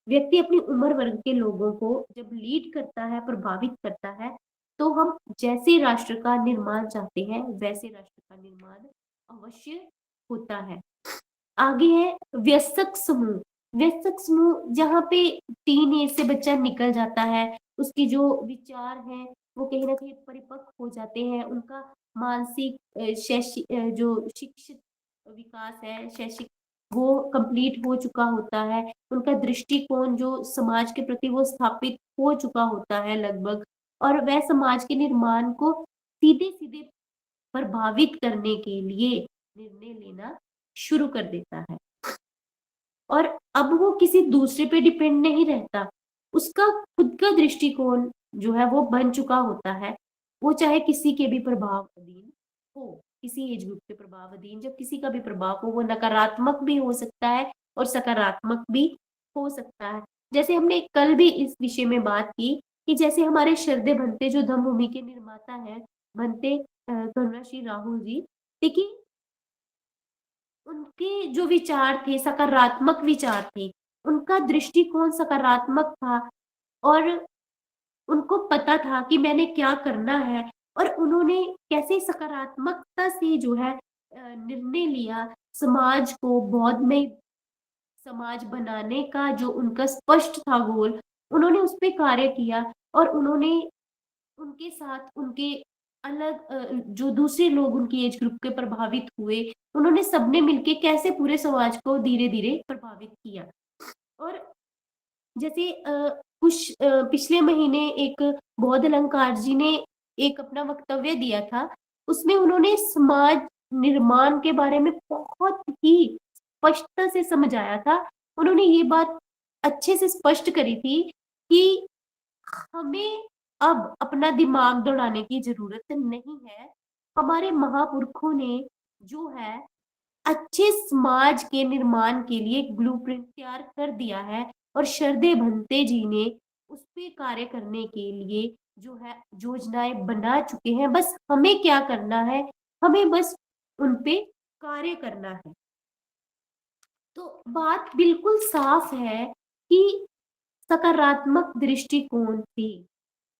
व्यक्ति अपनी उम्र वर्ग के लोगों को जब लीड करता है, प्रभावित करता है, तो हम जैसे राष्ट्र का निर्माण चाहते हैं, वैसे राष्ट्र का निर्माण अवश्य होता है। आगे है वयस्क समूह। वयस्क समूह जहाँ पे टीन एज से बच्चा निकल जाता है, उसकी जो विचार हैं वो कहीं न कहीं परिपक्व हो जाते हैं, उनका मानसिक जो शिक्षित विकास है, शैक्षिक वो कंप्लीट हो चुका होता है, उनका दृष्टिकोण जो समाज के प्रति वो स्थापित हो चुका होता है लगभग, और वह समाज के निर्माण को सीधे-सीधे प्रभावित करने के लिए निर्णय लेना शुरू कर देता है। और अब वो किसी दूसरे पे डिपेंड नहीं रहता। उसका खुद का दृष्टिकोण जो है वो बन चुका होता है। वो चाहे किसी के भी प्रभाव अधीन हो। किसी एज ग्रुप के प्रभाव अधीन जब किसी का भी प्रभाव हो, वो नकारात्मक भी हो सकता है और सकारात्मक भी हो सकता है। जैसे हमने कल भी इस विषय में बात की कि जैसे हमारे श्रद्धेय भंते जो धम्मभूमि के निर्माता हैं, भंते करुणा श्री राहुल जी, देखिए उनके जो विचार थे, सकारात्मक विचार थे, उनका दृष्टिकोण सकारात्मक था और उनको पता था कि मैंने क्या करना है और उन्होंने कैसे सकारात्मकता से जो है निर्णय लिया, समाज को बौद्धमय समाज बनाने का जो उनका स्पष्ट था गोल, उन्होंने उस पे कार्य किया और उन्होंने उनके साथ उनके अलग जो दूसरे लोग उनकी एज ग्रुप के प्रभावित हुए, उन्होंने सबने मिलके कैसे पूरे समाज को धीरे-धीरे प्रभावित किया। और जैसे कुछ पिछले महीने एक बौद्ध अलंकार जी ने एक अपना वक्तव्य दिया था, उसमें उन्होंने समाज निर्माण के बारे में बहुत ही स्पष्टता से समझाया था। उन्होंने ये बात अच्छे से स्पष्ट करी थी कि हमें अब अपना दिमाग दौड़ाने की ज़रूरत नहीं है। हमारे महापुरखों ने जो है अच्छे समाज के निर्माण के लिए एक ब्लूप्रिंट तैयार कर दिया है और शरदे भंते जी ने उस पे कार्य करने के लिए जो है योजनाएं बना चुके हैं। बस हमें क्या करना है, हमें बस उन पे कार्य करना है। तो बात बिल्कुल साफ है कि सकारात्मक दृष्टिकोण से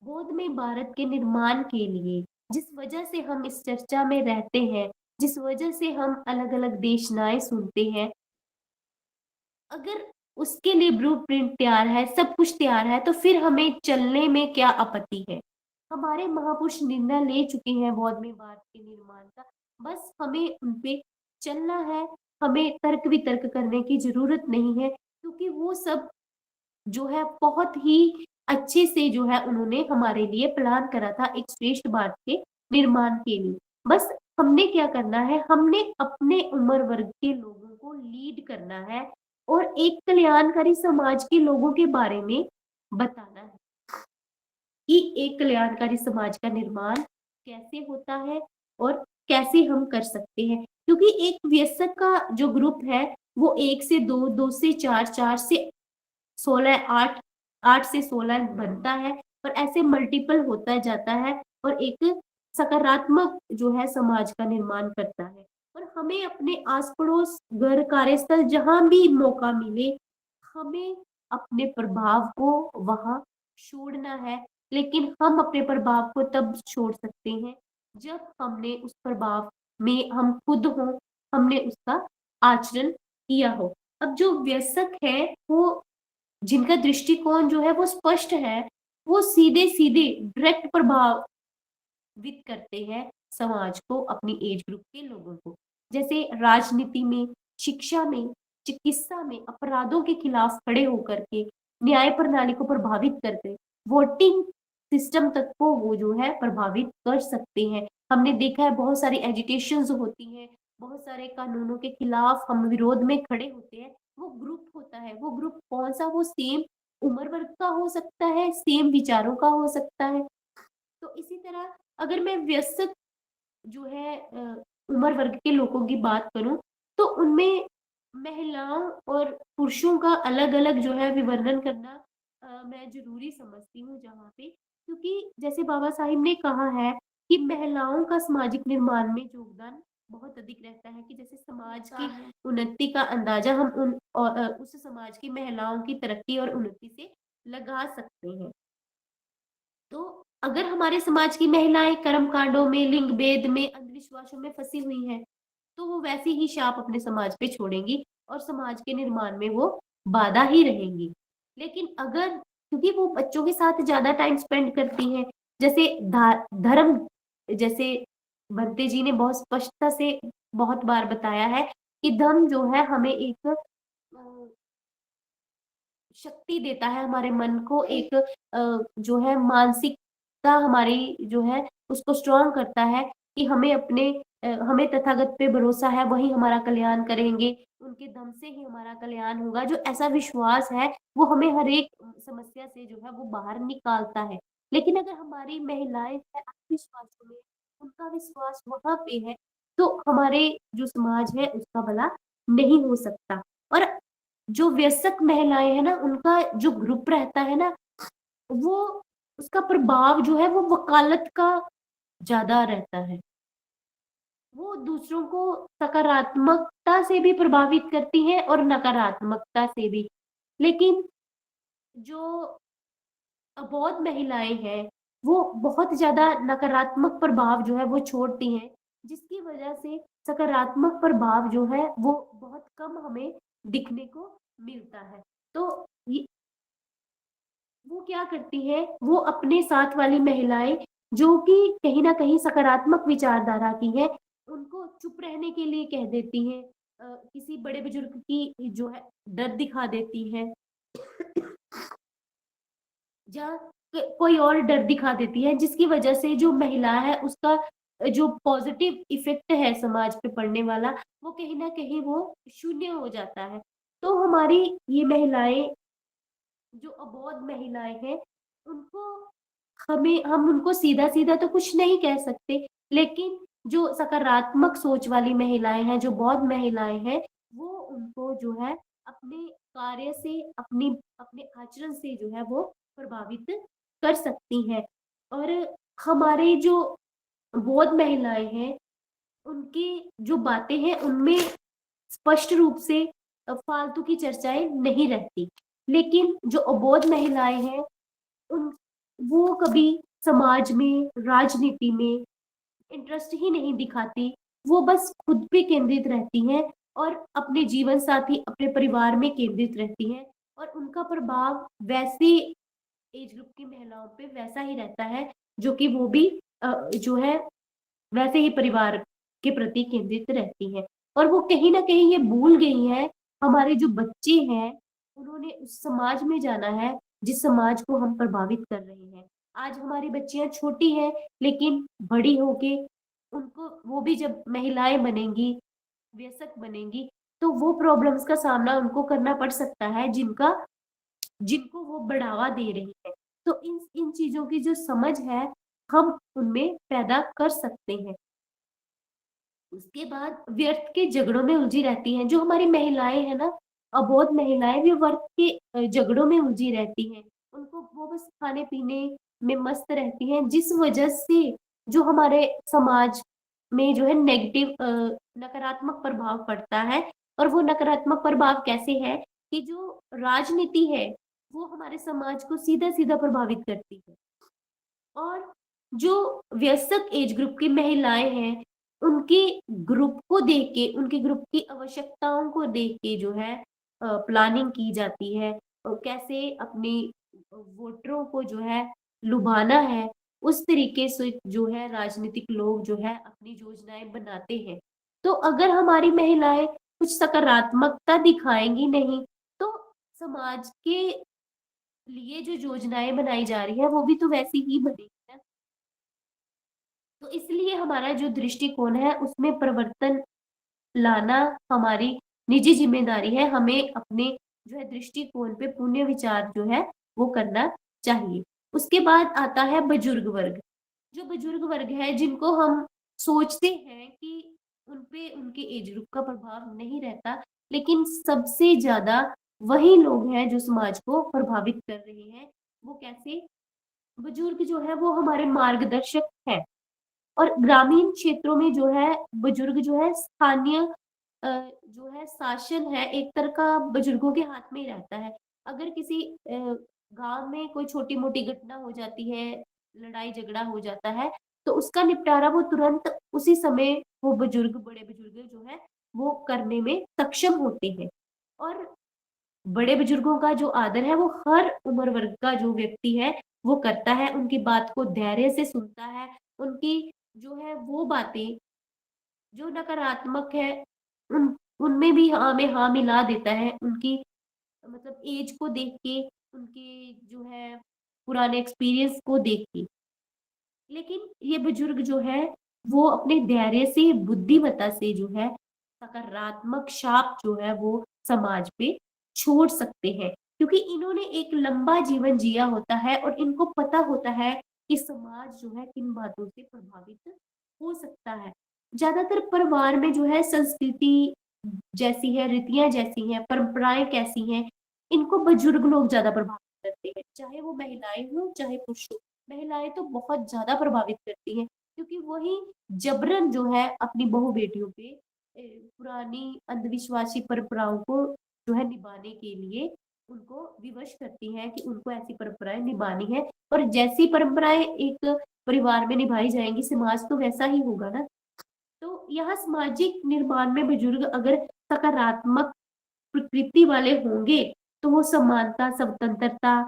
बौद्ध में भारत के निर्माण के लिए जिस वजह से हम इस चर्चा में रहते हैं, जिस वजह से हम अलग-अलग देशनाएँ सुनते हैं, अगर उसके लिए ब्लूप्रिंट तैयार है, सब कुछ तैयार है, तो फिर हमें चलने में क्या आपत्ति है? हमारे महापुरुष निर्णय ले चुके हैं बौद्ध में भारत के निर्माण का, बस हमें उन पे चलना है, हमें तर्क-वितर्क करने की ज़रूरत नहीं है, क्योंकि वो सब जो है बहुत ही अच्छे से जो है उन्होंने हमारे लिए प्लान करा था एक श्रेष्ठ भारत के निर्माण के लिए। बस हमने क्या करना है, हमने अपने उम्र वर्ग के लोगों को लीड करना है और एक कल्याणकारी समाज के लोगों के बारे में बताना है कि एक कल्याणकारी समाज का निर्माण कैसे होता है और कैसे हम कर सकते हैं। क्योंकि एक वयस्क का जो ग्रुप है, वो 1 से 2, 2 से 4, 4 से 16 8 8 से 16 बनता है और ऐसे मल्टीपल होता जाता है और एक सकारात्मक जो है समाज का निर्माण करता है। और हमें अपने आस-पड़ोस, घर, कार्यस्थल जहाँ भी मौका मिले, हमें अपने प्रभाव को वहाँ छोड़ना है। लेकिन हम अपने प्रभाव को तब छोड़ सकते हैं, जब हमने उस प्रभाव में हम खुद हों, हमने उसका आचरण किया हो। अब जो वयस्क है, वो जिनका दृष्टिकोण जो है वो स्पष्ट है, वो सीधे-सीधे डायरेक्ट प्रभावित करते हैं समाज को, अपनी एज ग्रुप के लोगों को। जैसे राजनीति में, शिक्षा में, चिकित्सा में अपराधों के खिलाफ खड़े होकर के न्याय प्रणाली को प्रभावित करते, वोटिंग सिस्टम तक को वो जो है प्रभावित कर सकते हैं। हमने देखा है बहुत सारी एजिटेशंस होती हैं, बहुत सारे कानूनों के खिलाफ हम विरोध में खड़े होते हैं। वो ग्रुप होता है, वो ग्रुप कौन-सा, वो सेम उम्र वर्ग का हो सकता है, सेम विचारों का हो सकता है। तो इसी तरह अगर मैं वयस्क जो है उम्र वर्ग के लोगों की बात करूँ, तो उनमें महिलाओं और पुरुषों का अलग-अलग जो है विवरण करना मैं ज़रूरी समझती हूँ जहाँ पे, क्योंकि जैसे बाबा साहिब ने कहा है कि महिलाओं का सामाजिक निर्माण में योगदान बहुत अधिक रहता है, कि जैसे समाज की उन्नति का अंदाज़ा हम उस समाज की महिलाओं की तरक्की और उन्नति से लगा सकते हैं। तो अगर हमारे समाज की महिलाएँ कर्मकांडों में, लिंग भेद में, अंधविश्वासों में फँसी हुई हैं, तो वो वैसे ही शाप अपने समाज पे छोड़ेंगी और समाज के निर्माण में वो बाधा ही रहेंगी। लेकिन अगर क्योंकि वो बच्चों के साथ ज़्यादा टाइम स्पेंड करती हैं, जैसे धर्म जैसे भंते जी ने बहुत स्पष्टता से बहुत बार बताया है कि धर्म जो है हमें एक शक्ति देता है, हमारे मन को एक जो है मानसिकता हमारी जो है उसको स्ट्रॉन्ग करता है कि हमें अपने हमें तथागत पे भरोसा है, वही हमारा कल्याण करेंगे, उनके दम से ही हमारा कल्याण होगा। जो ऐसा विश्वास है, वो हमें हर एक समस्या से जो है वो बाहर निकालता है। लेकिन अगर हमारी महिलाएँ हैं अंधविश्वासों में, उनका विश्वास वहाँ पे है, तो हमारे जो समाज है उसका भला नहीं हो सकता। और जो वयस्क महिलाएं हैं ना, उनका जो ग्रुप रहता है ना, वो उसका प्रभाव जो है वो वकालत का ज्यादा रहता है। वो दूसरों को सकारात्मकता से भी प्रभावित करती है और नकारात्मकता से भी। लेकिन जो अबोध महिलाएं हैं, वो बहुत ज्यादा नकारात्मक प्रभाव जो है वो छोड़ती हैं, जिसकी वजह से सकारात्मक प्रभाव जो है वो बहुत कम हमें दिखने को मिलता है। तो वो क्या करती है, वो अपने साथ वाली महिलाएं जो कि कहीं ना कहीं सकारात्मक विचारधारा की है, उनको चुप रहने के लिए कह देती हैं। किसी बड़े बुजुर्ग की जो है डर दिखा देती हैं, या कोई और डर दिखा देती है, जिसकी वजह से जो महिला है उसका जो पॉजिटिव इफेक्ट है समाज पे पड़ने वाला, वो कहीं ना कहीं वो शून्य हो जाता है। तो हमारी ये महिलाएं, जो अबोध महिलाएं हैं, उनको हम उनको सीधा सीधा तो कुछ नहीं कह सकते, लेकिन जो सकारात्मक सोच वाली महिलाएं हैं, जो बौद्ध महिलाएं हैं, वो उनको जो है अपने कार्य से, अपनी अपने आचरण से जो है वो प्रभावित कर सकती हैं। और हमारे जो बौद्ध महिलाएं हैं, उनकी जो बातें हैं उनमें स्पष्ट रूप से फालतू की चर्चाएं नहीं रहती। लेकिन जो अबोध महिलाएं हैं, उन वो कभी समाज में, राजनीति में इंटरेस्ट ही नहीं दिखाती। वो बस खुद पे केंद्रित रहती हैं और अपने जीवन साथी, अपने परिवार में केंद्रित रहती हैं। और उनका प्रभाव वैसे एज ग्रुप की महिलाओं पे वैसा ही रहता है, जो कि वो भी जो है वैसे ही परिवार के प्रति केंद्रित रहती हैं। और वो कहीं ना कहीं ये भूल गई हैं, हमारे जो बच्चे हैं, उन्होंने उस समाज में जाना है जिस समाज को हम प्रभावित कर रहे हैं। आज हमारी बच्चियां छोटी हैं, लेकिन बड़ी होके उनको, वो भी जब महिलाएं बनेंगी, वयस्क बनेंगी, तो वो प्रॉब्लम्स का सामना उनको करना पड़ सकता है, जिनका जिनको वो बढ़ावा दे रही है। तो इन इन चीजों की जो समझ है, हम उनमें पैदा कर सकते हैं। उसके बाद व्यर्थ के झगड़ों में उलझी रहती हैं जो हमारी महिलाएं हैं ना, अबोध महिलाएं भी व्यर्थ के झगड़ों में उलझी रहती हैं। उनको वो बस खाने पीने में मस्त रहती हैं, जिस वजह से जो हमारे समाज में जो है नेगेटिव, नकारात्मक प्रभाव पड़ता है। और वो नकारात्मक प्रभाव कैसे है कि जो राजनीति है वो हमारे समाज को सीधा सीधा प्रभावित करती है। और जो वयस्क एज ग्रुप की महिलाएं हैं, उनके ग्रुप को देख के, उनके ग्रुप की आवश्यकताओं को देख के जो है प्लानिंग की जाती है, कैसे अपनी वोटरों को जो है लुभाना है, उस तरीके से जो है राजनीतिक लोग जो है अपनी योजनाएं बनाते हैं। तो अगर हमारी महिलाएं कुछ सकारात्मकता दिखाएंगी नहीं, तो समाज के लिए जो योजनाएं बनाई जा रही है वो भी तो वैसी ही बनेगी ना। तो इसलिए हमारा जो दृष्टिकोण है उसमें परिवर्तन लाना हमारी निजी जिम्मेदारी है। हमें अपने जो है दृष्टिकोण पे पुण्य विचार जो है वो करना चाहिए। उसके बाद आता है बुजुर्ग वर्ग। जो बुजुर्ग वर्ग है, जिनको हम सोचते हैं कि उनपे उनके एज ग्रुप का प्रभाव नहीं रहता, लेकिन सबसे ज्यादा वही लोग हैं जो समाज को प्रभावित कर रहे हैं। वो कैसे? बुजुर्ग जो है वो हमारे मार्गदर्शक हैं। और ग्रामीण क्षेत्रों में जो है बुजुर्ग जो है स्थानीय जो है शासन है, एक तरह का बुजुर्गों के हाथ में ही रहता है। अगर किसी गांव में कोई छोटी मोटी घटना हो जाती है, लड़ाई झगड़ा हो जाता है, तो उसका निपटारा वो तुरंत उसी समय वो बुजुर्ग, बड़े बुजुर्ग जो है वो करने में सक्षम होते हैं। और बड़े बुजुर्गों का जो आदर है वो हर उम्र वर्ग का जो व्यक्ति है वो करता है, उनकी बात को धैर्य से सुनता है। उनकी जो है वो बातें जो नकारात्मक है, उन उनमें भी हाँ में हाँ मिला देता है। उनकी मतलब एज को देख के, उनके जो है पुराने एक्सपीरियंस को देख के। लेकिन ये बुजुर्ग जो है वो अपने धैर्य से, बुद्धिमत्ता से जो है सकारात्मक छाप जो है वो समाज पे छोड़ सकते हैं, क्योंकि इन्होंने एक लंबा जीवन जिया होता है और इनको पता होता है कि समाज जो है किन बातों से प्रभावित हो सकता है। ज़्यादातर परिवार में जो है संस्कृति जैसी है, रीतियाँ जैसी हैं, परंपराएँ कैसी हैं, इनको बुजुर्ग लोग ज़्यादा प्रभावित करते हैं। चाहे वो महिलाएँ हों, चाहे पुरुष हों। महिलाएँ तो बहुत ज़्यादा प्रभावित करती हैं, क्योंकि वही जबरन जो है अपनी बहू-बेटियों पे पुरानी अंधविश्वासी परंपराओं को जो है निभाने के लिए उनको विवश करती हैं कि उनको ऐसी परंपराएँ निभानी है, और जैसी परंपराएँ एक परिवार में निभाई जाएँगी, समाज तो वैसा ही होगा ना। तो यहाँ सामाजिक निर्माण में बुजुर्ग अगर सकारात्मक प्रकृति वाले होंगे, तो वो समानता, स्वतंत्रता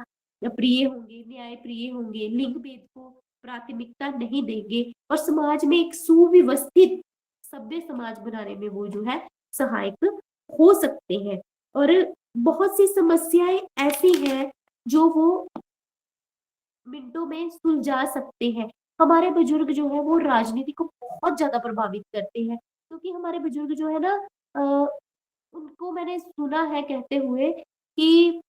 प्रिय होंगे, न्याय प्रिय होंगे, लिंग भेद को प्राथमिकता नहीं देंगे और समाज में एक सुव्यवस्थित सभ्य समाज बनाने में वो जो है सहायक हो सकते हैं। और बहुत सी समस्याएँ ऐसी हैं जो वो मिनटों में सुलझा सकते हैं। हमारे बुजुर्ग जो है वो राजनीति को बहुत ज़्यादा प्रभावित करते हैं, क्योंकि हमारे बुजुर्ग जो है ना अ, उनको मैंने सुना है कहते हुए कि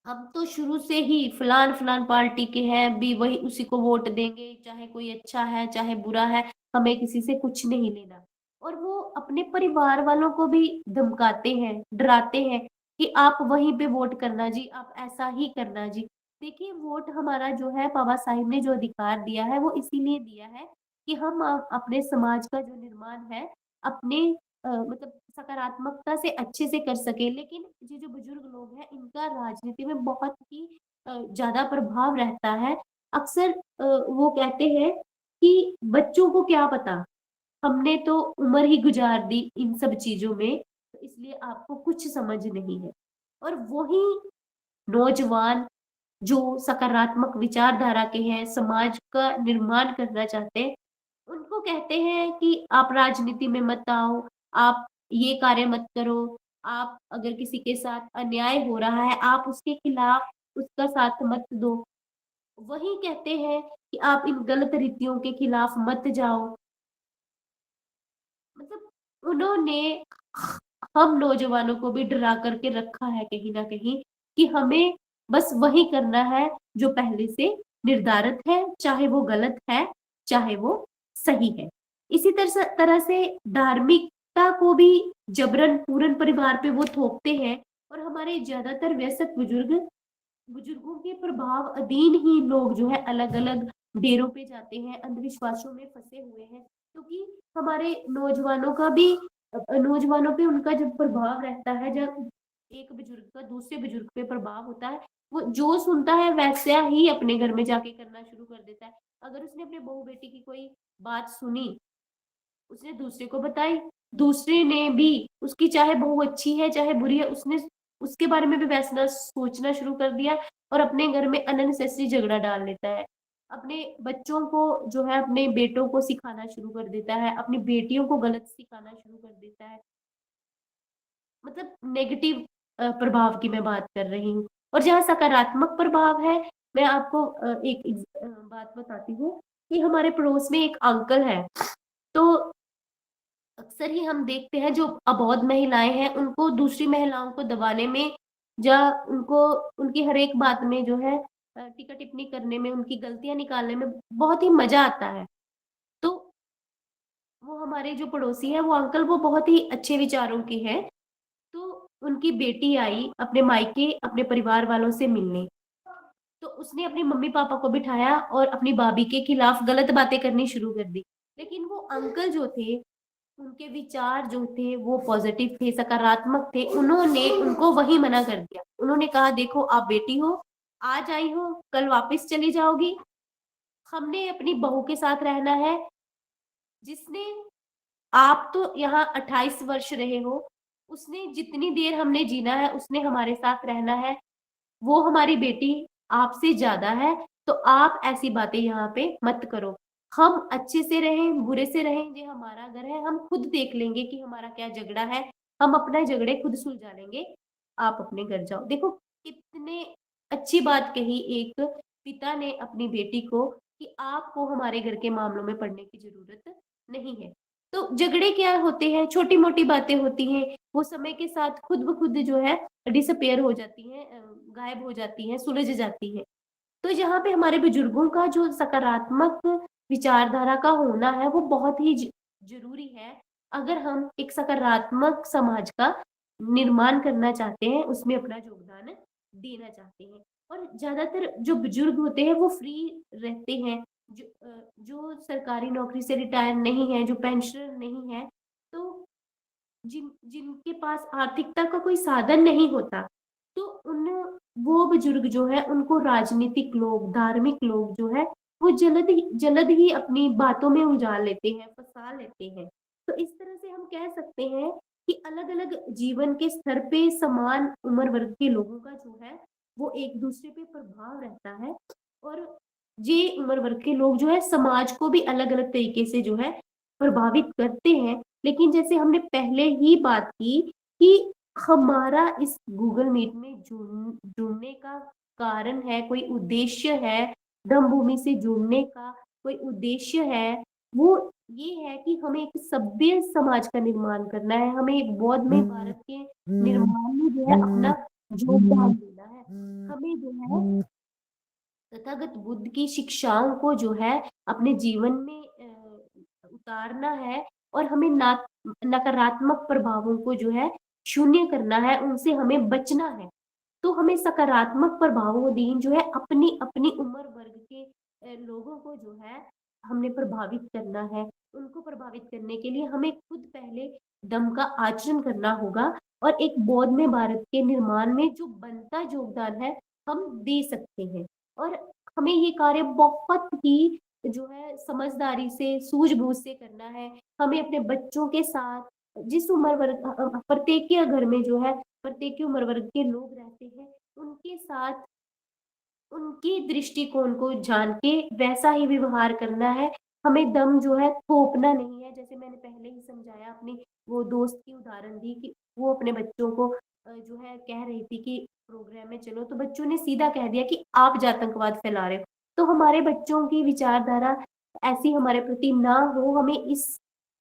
हम तो शुरू से ही फलान-फलान पार्टी के हैं, भी वही उसी को वोट देंगे, चाहे कोई अच्छा है, चाहे बुरा है, हमें किसी से कुछ नहीं लेना। और वो अपने परिवार वालों को भी धमकाते हैं, डराते हैं कि आप वहीं पे वोट करना जी, आप ऐसा ही करना जी। देखिए, वोट हमारा जो है बाबा साहिब ने जो अधिकार दिया है, वो इसीलिए दिया है कि हम अपने समाज का जो निर्माण है, अपने मतलब सकारात्मकता से अच्छे से कर सकें। लेकिन ये जो बुजुर्ग लोग हैं, इनका राजनीति में बहुत ही ज़्यादा प्रभाव रहता है। अक्सर वो कहते हैं कि बच्चों को क्या पता, हमने तो उम्र ही गुजार दी इन सब चीज़ों में, तो इसलिए आपको कुछ समझ नहीं है। और वही नौजवान जो सकारात्मक विचारधारा के हैं, समाज का निर्माण करना चाहते हैं, उनको कहते हैं कि आप राजनीति में मत आओ, आप ये कार्य मत करो, आप अगर किसी के साथ अन्याय हो रहा है, आप उसके खिलाफ उसका साथ मत दो। वही कहते हैं कि आप इन गलत रीतियों के खिलाफ मत जाओ। मतलब उन्होंने हम नौजवानों को भी डरा करके रखा है कहीं न कहीं कि हमें बस वही करना है जो पहले से निर्धारित है, चाहे वो गलत है, चाहे वो सही है। इसी तरह से धार्मिकता को भी जबरन पूरन परिवार पे वो थोपते हैं और हमारे ज़्यादातर वयस्क बुजुर्गों के प्रभाव अधीन ही लोग जो है अलग-अलग डेरों पे जाते हैं, अंधविश्वासों में फँसे हुए हैं। क्योंकि हमारे नौजवानों का भी नौजवानों पे उनका जब प्रभाव रहता है, जब एक बुजुर्ग का दूसरे बुजुर्ग पे प्रभाव होता है, वो जो सुनता है वैसा ही अपने घर में जाके करना शुरू कर देता है। अगर उसने अपने बहू-बेटी की कोई बात सुनी, उसने दूसरे को बताई, दूसरे ने भी उसकी चाहे बहू अच्छी है, चाहे बुरी है, उसने उसके बारे में भी वैसा सोचना शुरू कर दिया और अपने घर में अननेसेसरी झगड़ा डाल लेता है। अपने बच्चों को जो है अपने बेटों को सिखाना शुरू कर देता है, अपनी बेटियों को गलत सिखाना शुरू कर देता है। मतलब नेगेटिव प्रभाव की मैं बात कर रही हूँ। और जहाँ सकारात्मक प्रभाव है, मैं आपको बात बताती हूँ कि हमारे पड़ोस में एक अंकल हैं, तो अक्सर ही हम देखते हैं जो अबोध महिलाएँ हैं, उनको दूसरी महिलाओं को दबाने में या उनको उनकी हर एक बात में जो है टीका-टिप्पणी करने में, उनकी गलतियाँ निकालने में बहुत ही मज़ा आता है। तो वो हमारे जो पड़ोसी हैं, वो अंकल वो बहुत ही अच्छे विचारों के हैं। तो उनकी बेटी आई अपने मायके अपने परिवार वालों से मिलने। तो उसने अपने मम्मी-पापा को बिठाया और अपनी भाभी के खिलाफ गलत बातें करनी शुरू कर दी। लेकिन वो अंकल जो थे, उनके विचार जो थे वो पॉज़िटिव थे, सकारात्मक थे। उन्होंने उनको वहीं मना कर दिया। उन्होंने कहा देखो आप बेटी हो, आज आई हो, कल वापस चली जाओगी। हमने अपनी बहू के साथ रहना है, जिसने आप तो यहाँ 28 वर्ष रहे हो, उसने जितनी देर हमने जीना है, उसने हमारे साथ रहना है। वो हमारी बेटी आपसे ज़्यादा है, तो आप ऐसी बातें यहाँ पे मत करो। हम अच्छे से रहें, बुरे से रहें, ये हमारा घर है, हम खुद देख लेंगे कि हमारा क्या झगड़ा है, हम अपना झगड़े खुद सुलझा लेंगे, आप अपने घर जाओ। देखो कितने अच्छी बात कही एक पिता ने अपनी बेटी को कि आपको हमारे घर के मामलों में पड़ने की ज़रूरत नहीं है। तो झगड़े क्या होते हैं, छोटी-मोटी बातें होती हैं, वो समय के साथ खुद ब खुद जो है डिसअपियर हो जाती हैं, गायब हो जाती हैं, सुलझ जाती हैं। तो यहाँ पे हमारे बुजुर्गों का जो सकारात्मक विचारधारा का होना है, वो बहुत ही ज़रूरी है, अगर हम एक सकारात्मक समाज का निर्माण करना चाहते हैं, उसमें अपना योगदान देना चाहते हैं। और ज़्यादातर जो बुजुर्ग होते हैं वो फ्री रहते हैं, जो सरकारी नौकरी से रिटायर नहीं है, जो पेंशनर नहीं है, तो जिनके पास आर्थिकता का कोई साधन नहीं होता, तो उन वो बुजुर्ग जो है उनको राजनीतिक लोग, धार्मिक लोग जो है वो जल्द ही अपनी बातों में उलझा लेते हैं, फँसा लेते हैं। तो इस तरह से हम कह सकते हैं कि अलग-अलग जीवन के स्तर पे समान उम्र वर्ग के लोगों का जो है वो एक-दूसरे पे प्रभाव रहता है, और ये उम्र वर्ग के लोग जो है समाज को भी अलग-अलग तरीके से जो है प्रभावित करते हैं। लेकिन जैसे हमने पहले ही बात की कि हमारा इस गूगल मीट में जुड़ने का कारण है, कोई उद्देश्य है, ब्रह्मभूमि से जुड़ने का कोई उद्देश्य है, वो ये है कि हमें एक सभ्य समाज का निर्माण करना है, हमें एक बौद्धमय भारत के निर्माण में जो है अपना योगदान देना है। हमें जो है तथागत बुद्ध की शिक्षाओं को जो है अपने जीवन में उतारना है, और हमें नकारात्मक प्रभावों को जो है शून्य करना है, उनसे हमें बचना है। तो हमें सकारात्मक प्रभावोधीन जो है अपनी अपनी उम्र वर्ग के लोगों को जो है हमने प्रभावित करना है। उनको प्रभावित करने के लिए हमें खुद पहले दम का आचरण करना होगा, और एक बौद्धमय भारत के निर्माण में जो बनता योगदान है हम दे सकते हैं। और हमें ये कार्य बहुत ही जो है समझदारी से, सूझबूझ से करना है। हमें अपने बच्चों के साथ, जिस उम्र वर्ग प्रत्येक के घर में जो है प्रत्येक उम्र वर्ग के लोग रहते हैं, उनके साथ उनके दृष्टिकोण को जान के वैसा ही व्यवहार करना है। हमें दम जो है थोपना नहीं है। जैसे मैंने पहले ही समझाया, अपनी वो दोस्त की उदाहरण दी कि वो अपने बच्चों को जो है कह रही थी कि प्रोग्राम में चलो, तो बच्चों ने सीधा कह दिया कि आप ज आतंकवाद फैला रहे हो। तो हमारे बच्चों की विचारधारा ऐसी हमारे प्रति ना हो, हमें इस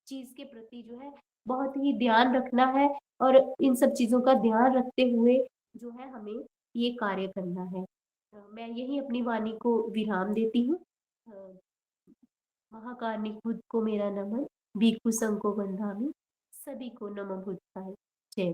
चीज़ के प्रति जो है बहुत ही ध्यान रखना है, और इन सब चीज़ों का ध्यान रखते हुए जो है हमें ये कार्य करना है। मैं यही अपनी वाणी को विराम देती हूँ। महाकारुणिक बुद्ध को मेरा नमन, भिक्षु संघ को वंदामि, सभी को नमो बुद्धाय। जय